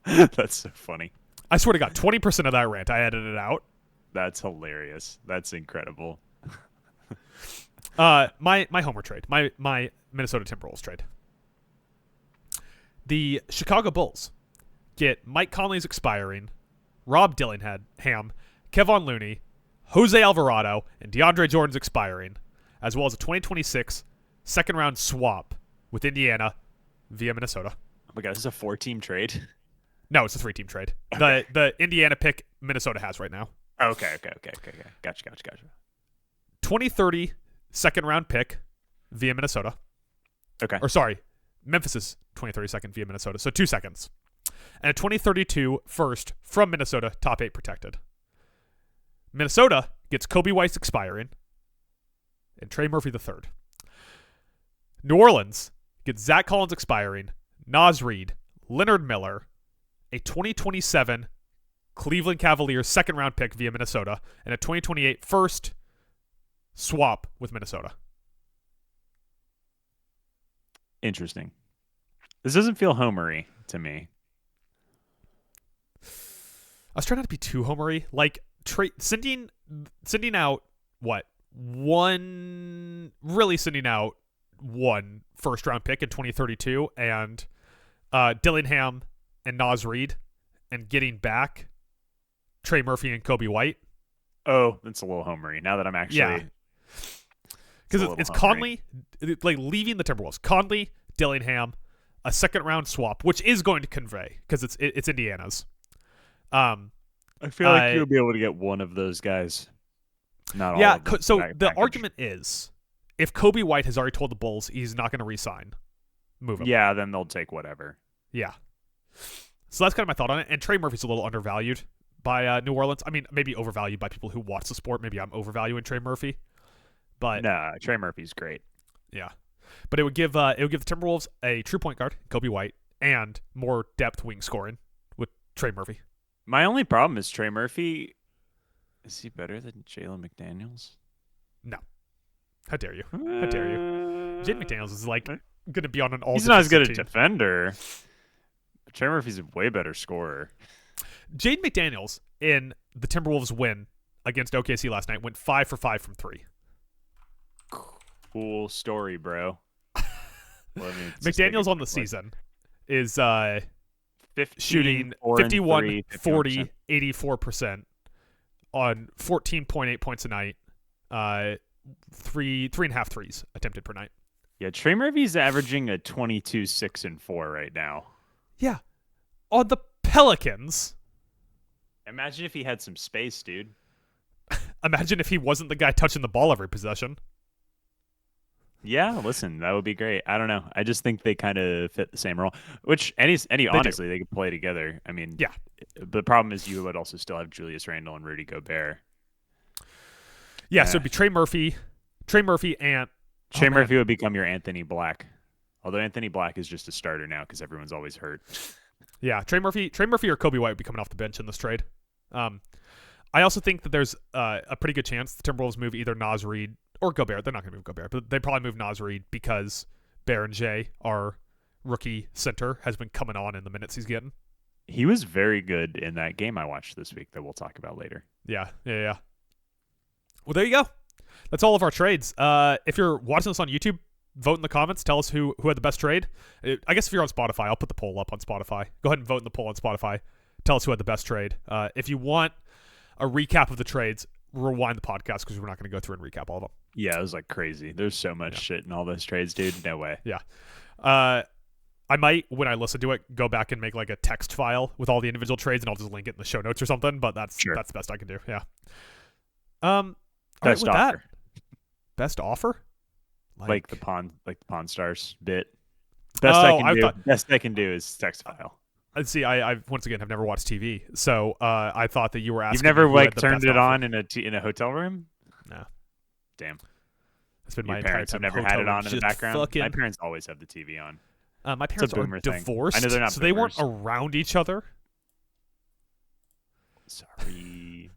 That's so funny. I swear to God, 20% of that rant I edited out. That's hilarious. That's incredible. My homer trade, my Minnesota Timberwolves trade. The Chicago Bulls get Mike Conley's expiring, Rob Dillingham, Kevon Looney, Jose Alvarado, and DeAndre Jordan's expiring, as well as a 2026 second-round swap with Indiana via Minnesota. Oh my God, this is a 4-team trade? No, it's a 3-team trade. Okay. The Indiana pick Minnesota has right now. Okay. Gotcha. 2030 second-round pick via Minnesota. Okay. Or sorry, Memphis's 2030 second via Minnesota, so 2 seconds. And a 2032 first from Minnesota, top 8 protected. Minnesota gets Kobe White's expiring and Trey Murphy III. New Orleans gets Zach Collins expiring, Naz Reid, Leonard Miller, a 2027 Cleveland Cavaliers second-round pick via Minnesota, and a 2028 first swap with Minnesota. Interesting. This doesn't feel homery to me. I was trying not to be too homery. Like, sending out one first-round pick in 2032 and Dillingham and Naz Reid and getting back Trey Murphy and Kobe White. Oh, that's a little homery. Now that I'm actually... Yeah. Because it's Conley, like leaving the Timberwolves. Conley, Dillingham, a second-round swap, which is going to convey because it's Indiana's. I feel like you'll be able to get one of those guys. Not all of them. So the argument is, if Kobe White has already told the Bulls he's not going to re-sign, move him. Yeah, then they'll take whatever. Yeah. So that's kind of my thought on it. And Trey Murphy's a little undervalued by New Orleans. I mean, maybe overvalued by people who watch the sport. Maybe I'm overvaluing Trey Murphy. But nah, Trey Murphy's great. Yeah. But it would give the Timberwolves a true point guard, Kobe White, and more depth wing scoring with Trey Murphy. My only problem is Trey Murphy. Is he better than Jalen McDaniels? No. How dare you? How dare you? Jaden McDaniels is like going to be on an all. He's not as good a defender. But Trey Murphy's a way better scorer. Jaden McDaniels in the Timberwolves win against OKC last night went 5 for 5 from 3. Cool story, bro. McDaniels on the season is shooting 51, 51, 40, 84%, on 14.8 points a night, 3.5 threes attempted per night. Yeah, Trey Murphy's averaging a 22, 6, and 4 right now. Yeah. On the Pelicans. Imagine if he had some space, dude. Imagine if he wasn't the guy touching the ball every possession. Yeah, listen, that would be great. I don't know. I just think they kind of fit the same role, which honestly, they could play together. I mean, yeah. The problem is you would also still have Julius Randle and Rudy Gobert. Yeah, so it'd be Trey Murphy, and Trey Murphy would become your Anthony Black. Although Anthony Black is just a starter now because everyone's always hurt. Yeah, Trey Murphy or Kobe White would be coming off the bench in this trade. I also think that there's a pretty good chance the Timberwolves move either Naz Reid or Gobert. They're not going to move Gobert, but they probably move Naz Reid because Berenger, our rookie center, has been coming on in the minutes he's getting. He was very good in that game I watched this week that we'll talk about later. Yeah. Well, there you go. That's all of our trades. If you're watching this on YouTube, vote in the comments. Tell us who had the best trade. I guess if you're on Spotify, I'll put the poll up on Spotify. Go ahead and vote in the poll on Spotify. Tell us who had the best trade. If you want a recap of the trades, rewind the podcast because we're not going to go through and recap all of them. Yeah, it was like crazy. There's so much shit in all those trades, dude. No way. Yeah. I might, when I listen to it, go back and make like a text file with all the individual trades, and I'll just link it in the show notes or something. But that's the best I can do. Yeah. Best offer. Best offer. Like the Pawn Stars bit. Best I can do is text file. See, I once again have never watched TV, so I thought that you were asking. You've never like turned it on in a hotel room? No. Damn. It's been Your my parents entire have time. never had it on in the background. Fucking... My parents always have the TV on. My parents are divorced, I know they're not so they weren't around each other. Sorry.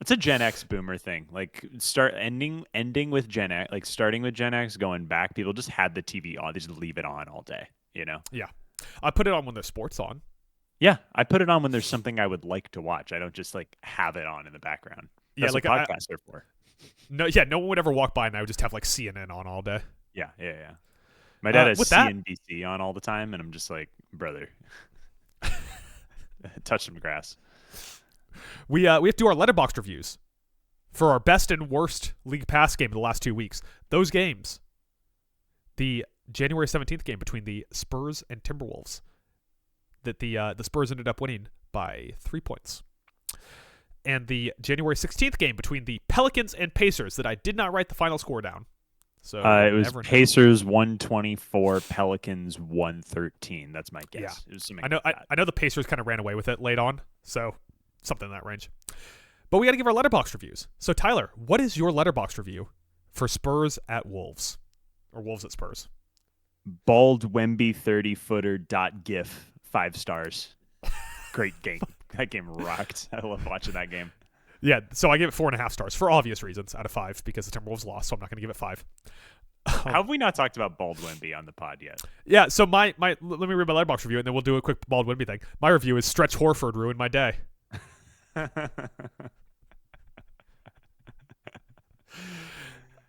It's a Gen X boomer thing. Like ending with Gen X, like starting with Gen X, going back. People just had the TV on. They just leave it on all day. You know? Yeah. I put it on when there's sports on. Yeah, I put it on when there's something I would like to watch. I don't just like have it on in the background. That's what podcasts are for. No one would ever walk by and I would just have like CNN on all day. Yeah. My dad has CNBC on all the time, and I'm just like, brother, touch some grass. We have to do our Letterboxd reviews for our best and worst League Pass game of the last 2 weeks. Those games, the January 17th game between the Spurs and Timberwolves, that the Spurs ended up winning by 3 points. And the January 16th game between the Pelicans and Pacers that I did not write the final score down. So it was Pacers 124, Pelicans 113. That's my guess. Yeah. I know the Pacers kind of ran away with it late on, so something in that range. But we got to give our Letterboxd reviews. So Tyler, what is your Letterboxd review for Spurs at Wolves, or Wolves at Spurs? Bald Wemby 30-footer .gif 5 stars. Great game. That game rocked. I love watching that game. Yeah, so I gave it 4.5 stars for obvious reasons out of 5 because the Timberwolves lost, so I'm not going to give it 5. How have we not talked about Bald Wemby on the pod yet? Yeah, so my let me read my Letterboxd review and then we'll do a quick Bald Wemby thing. My review is Stretch Horford ruined my day.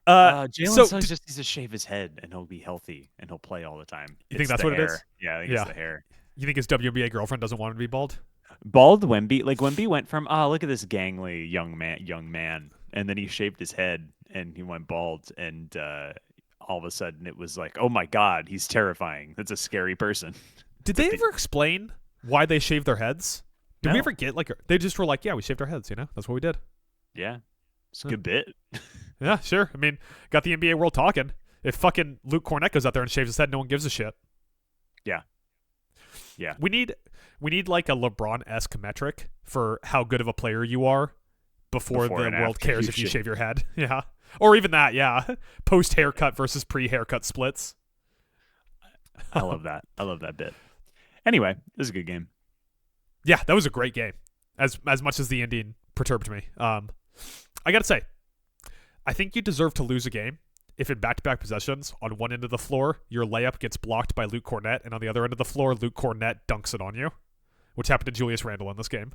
Jalen Suggs just needs to shave his head and he'll be healthy and he'll play all the time. You think that's what hair. it is? Yeah, I think it's the hair. You think his WNBA girlfriend doesn't want him to be bald? Bald Wemby, like Wemby went from look at this gangly young man, and then he shaved his head and he went bald, and all of a sudden it was like, oh my god, he's terrifying. That's a scary person. Did they ever explain why they shaved their heads? Did we ever get they just were like, yeah, we shaved our heads, that's what we did. Yeah, it's a good bit. Yeah, sure. I mean, got the NBA world talking. If fucking Luke Cornett goes out there and shaves his head, no one gives a shit. Yeah. We need like a LeBron-esque metric for how good of a player you are before the world cares if you shave your head. Yeah. Or even that, yeah. Post haircut versus pre-haircut splits. I love that. I love that bit. Anyway, this is a good game. Yeah, that was a great game. As much as the ending perturbed me. I got to say, I think you deserve to lose a game if in back-to-back possessions, on one end of the floor, your layup gets blocked by Luke Cornett, and on the other end of the floor, Luke Cornett dunks it on you, which happened to Julius Randle in this game.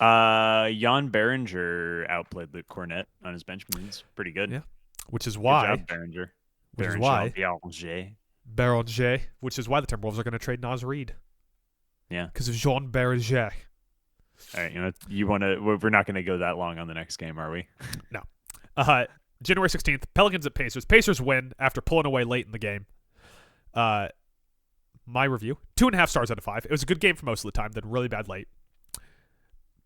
Jan Berenger outplayed Luke Cornett on his bench minutes. Pretty good. Yeah, which is why good job, Berenger. Which is why the Timberwolves are going to trade Naz Reid. Yeah, because of Jean Berenger. All right, you want to? We're not going to go that long on the next game, are we? No. January 16th, Pelicans at Pacers. Pacers win after pulling away late in the game. My review, 2.5 stars out of 5. It was a good game for most of the time, then really bad late.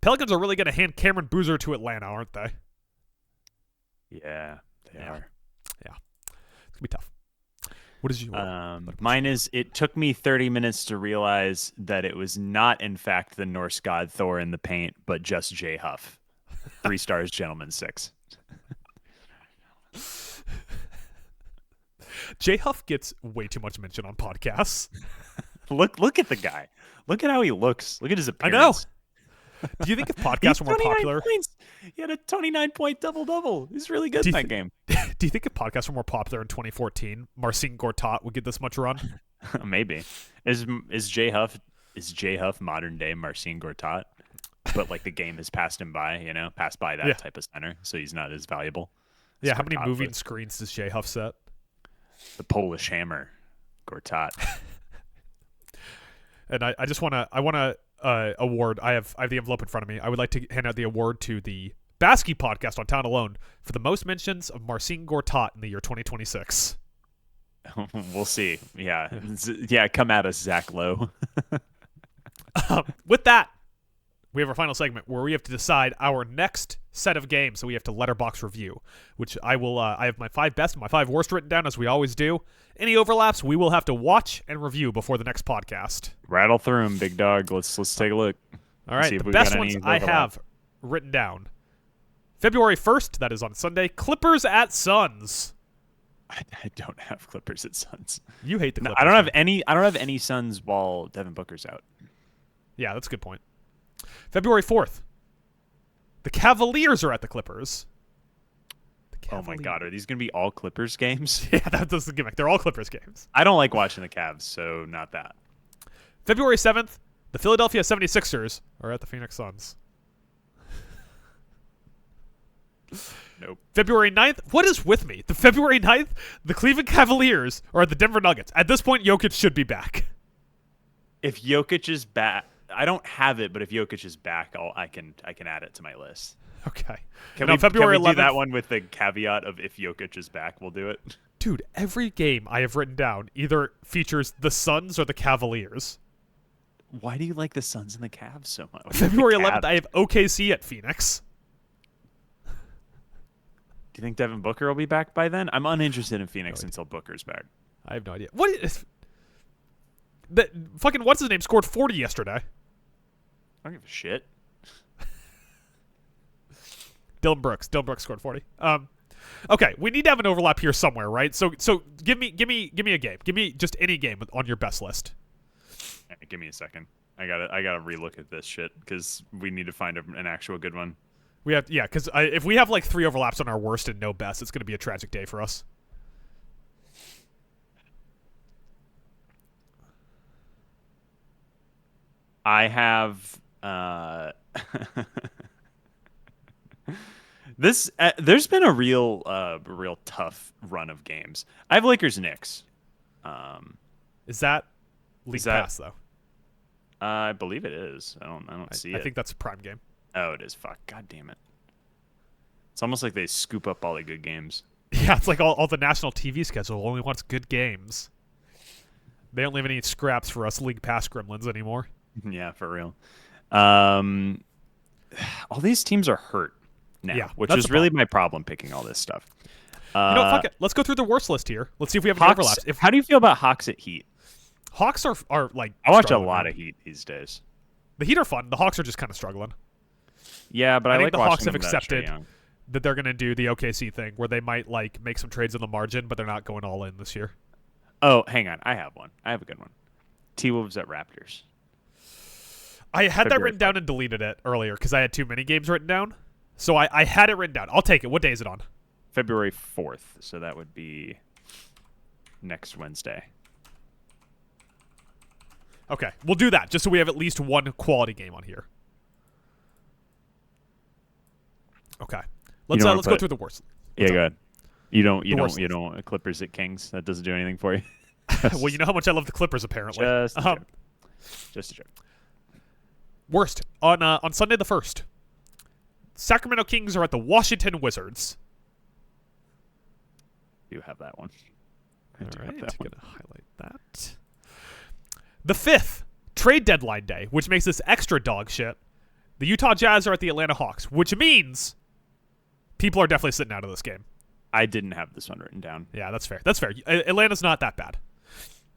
Pelicans are really going to hand Cameron Boozer to Atlanta, aren't they? Yeah, they are. Yeah. It's going to be tough. What is your mine is, it took me 30 minutes to realize that it was not, in fact, the Norse god Thor in the paint, but just Jay Huff. 3 stars, gentlemen, 6. Jay Huff gets way too much mention on podcasts. Look at the guy. Look at how he looks. Look at his appearance. I know. Do you think if podcasts were more popular? Points. He had a 29-point double-double. He's really good in that game. Do you think if podcasts were more popular in 2014, Marcin Gortat would get this much run? Maybe. Is Jay Huff modern day Marcin Gortat? But like the game has passed him by, passed by that type of center, so he's not as valuable. Yeah, how many moving screens does Jay Huff set? The Polish Hammer, Gortat. And I just want to award. I have the envelope in front of me. I would like to hand out the award to the BASKEY podcast on Town Alone for the most mentions of Marcin Gortat in the year 2026. We'll see. Yeah. Come at us, Zach Lowe. With that, we have our final segment where we have to decide our next set of games. So we have to Letterboxd review, which I will. I have my 5 best and my 5 worst written down as we always do. Any overlaps, we will have to watch and review before the next podcast. Rattle through them, big dog. Let's take a look. All right, the best ones I have written down. February 1st, that is on Sunday. Clippers at Suns. I don't have Clippers at Suns. You hate the Clippers. I don't have any Suns while Devin Booker's out. Yeah, that's a good point. February 4th. The Cavaliers are at the Clippers. Oh my God, are these going to be all Clippers games? Yeah, that's the gimmick. They're all Clippers games. I don't like watching the Cavs, so not that. February 7th, the Philadelphia 76ers are at the Phoenix Suns. Nope. February 9th, what is with me? The February 9th, the Cleveland Cavaliers are at the Denver Nuggets. At this point, Jokic should be back. If Jokic is back, I don't have it, but if Jokic is back, I can add it to my list. Okay. February 11th, do that one with the caveat of if Jokic is back, we'll do it. Dude, every game I have written down either features the Suns or the Cavaliers. Why do you like the Suns and the Cavs so much? February 11th, I have OKC at Phoenix. Do you think Devin Booker will be back by then? I'm uninterested in Phoenix until Booker's back. I have no idea. What is that? Fucking what's his name scored 40 yesterday. I don't give a shit. Dylan Brooks scored 40. Okay, we need to have an overlap here somewhere, right? So give me a game. Give me just any game on your best list. Right, give me a second. I gotta relook at this shit because we need to find an actual good one. Because if we have like 3 overlaps on our worst and no best, it's gonna be a tragic day for us. I have there's been a real tough run of games. I have Lakers Knicks. Is that League Pass though? I believe it is. I don't see it. I think that's a prime game. Oh, it is. Fuck. God damn it. It's almost like they scoop up all the good games. Yeah, it's like all the national TV schedule only wants good games. They don't leave any scraps for us League Pass gremlins anymore. Yeah, for real. All these teams are hurt now, which is really my problem picking all this stuff. Fuck it. Let's go through the worst list here. Let's see if we have any overlaps. How do you feel about Hawks at Heat? Hawks are like... I watch a lot of Heat these days. The Heat are fun. The Hawks are just kind of struggling. Yeah, but I think the Hawks have accepted that they're going to do the OKC thing where they might like make some trades on the margin, but they're not going all in this year. Oh, hang on. I have one. I have a good one. T-Wolves at Raptors. I had that written down and deleted it earlier because I had too many games written down. So I had it written down. I'll take it. What day is it on? February 4th. So that would be next Wednesday. Okay. We'll do that just so we have at least one quality game on here. Okay. Let's go through the worst. Yeah, go ahead. You don't want Clippers at Kings. That doesn't do anything for you. Well, you know how much I love the Clippers apparently. Just a joke. Worst. On Sunday the 1st. Sacramento Kings are at the Washington Wizards. You have that one. All right, I'm going to highlight that. The 5th, trade deadline day, which makes this extra dog shit. The Utah Jazz are at the Atlanta Hawks, which means people are definitely sitting out of this game. I didn't have this one written down. Yeah, that's fair. That's fair. Atlanta's not that bad.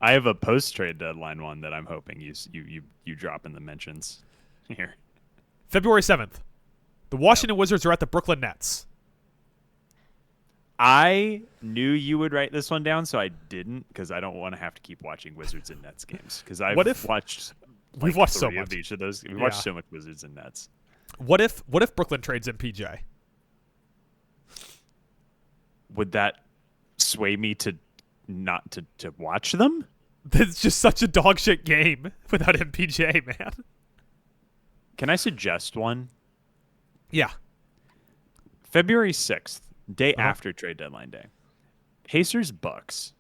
I have a post-trade deadline one that I'm hoping you drop in the mentions here. February 7th, the Washington Wizards are at the Brooklyn Nets. I knew you would write this one down, so I didn't, because I don't want to have to keep watching Wizards and Nets games. Because We've watched so three much of each of those. We've watched so much Wizards and Nets. What if Brooklyn trades MPJ? Would that sway me to not to watch them? It's just such a dog shit game without MPJ, man. Can I suggest one? Yeah. February 6th, day after trade deadline day. Pacers Bucks.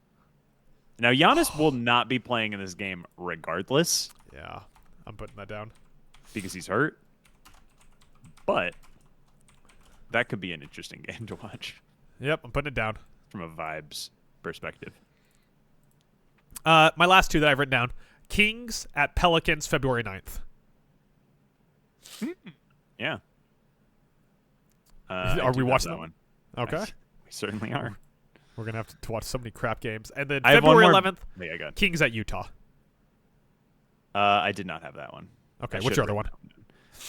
Now Giannis will not be playing in this game regardless. Yeah, I'm putting that down because he's hurt. But that could be an interesting game to watch. Yep, I'm putting it down from a vibes perspective. My last two that I've written down. Kings at Pelicans, February 9th. Yeah. Are we watching that one? Okay. We certainly are. We're going to have to watch so many crap games. And then I February 11th, Kings at Utah. I did not have that one. Okay, what's your other one?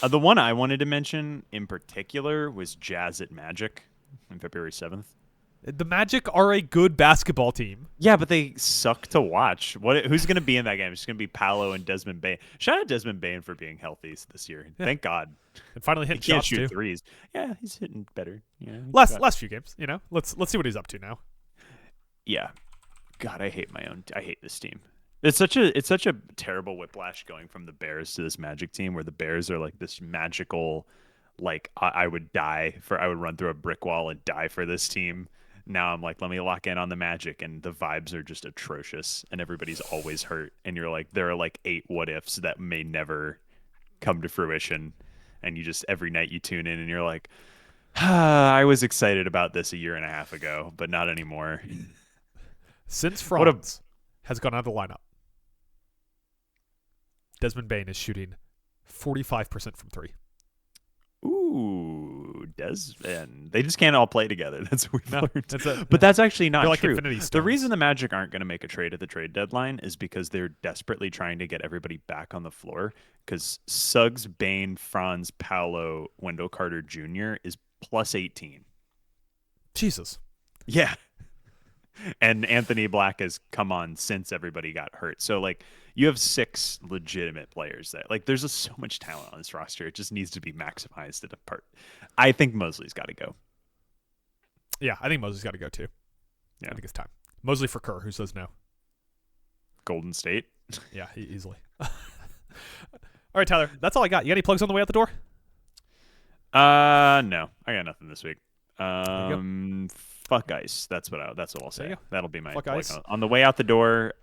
The one I wanted to mention in particular was Jazz at Magic on February 7th. The Magic are a good basketball team. Yeah, but they suck to watch. Who's going to be in that game? It's going to be Paolo and Desmond Bane. Shout out Desmond Bane for being healthy this year. Yeah. Thank God. And finally hitting he can't shots shoot too. threes. Yeah, he's hitting better. Yeah, last few games. Let's see what he's up to now. Yeah. God, I hate this team. It's such a terrible whiplash going from the Bears to this Magic team, where the Bears are like this magical, like I would run through a brick wall and die for this team. Now I'm like, let me lock in on the Magic, and the vibes are just atrocious, and everybody's always hurt, and you're like, there are like 8 what ifs that may never come to fruition, and you just every night you tune in and you're like, I was excited about this a year and a half ago, but not anymore. Since Franz has gone out of the lineup, Desmond Bane is shooting 45% from 3. Ooh, Desmond. They just can't all play together. That's what we've learned. But that's actually not like true. The reason the Magic aren't going to make a trade at the trade deadline is because they're desperately trying to get everybody back on the floor, because Suggs, Bane, Franz, Paolo, Wendell Carter Jr. is plus 18. Jesus. Yeah. And Anthony Black has come on since everybody got hurt. So, like, you have 6 legitimate players that, like, there's just so much talent on this roster. It just needs to be maximized at a part. I think Mosley's got to go. Yeah, I think Mosley's got to go, too. Yeah. I think it's time. Mosley for Kerr, who says no? Golden State? Yeah, easily. All right, Tyler, that's all I got. You got any plugs on the way out the door? No. I got nothing this week. Fuck ice. That's what I'll say. That'll be my fuck ice. On the way out the door.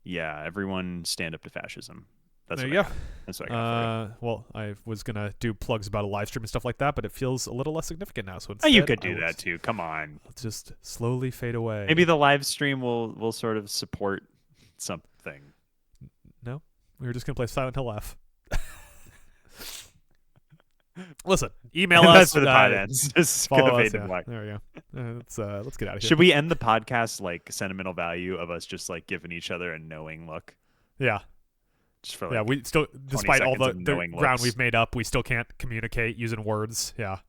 Yeah, everyone stand up to fascism. That's there you go. That's what I got. Well, I was gonna do plugs about a live stream and stuff like that, but it feels a little less significant now. So you could do that too. Come on. Let's just slowly fade away. Maybe the live stream will sort of support something. No, we were just gonna play Silent Hill F. Listen, email us. That's where the pod ends. Just gonna fade to black. There we go. Let's get out of here. Should we end the podcast like sentimental value of us just like giving each other a knowing look? Yeah. Just for like we still, despite all the ground looks. we've made up, we still can't communicate using words. Yeah.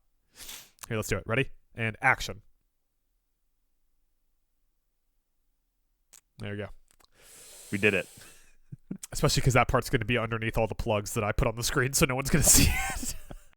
Here, let's do it. Ready? And action. There you go. We did it. Especially because that part's going to be underneath all the plugs that I put on the screen, so no one's going to see it.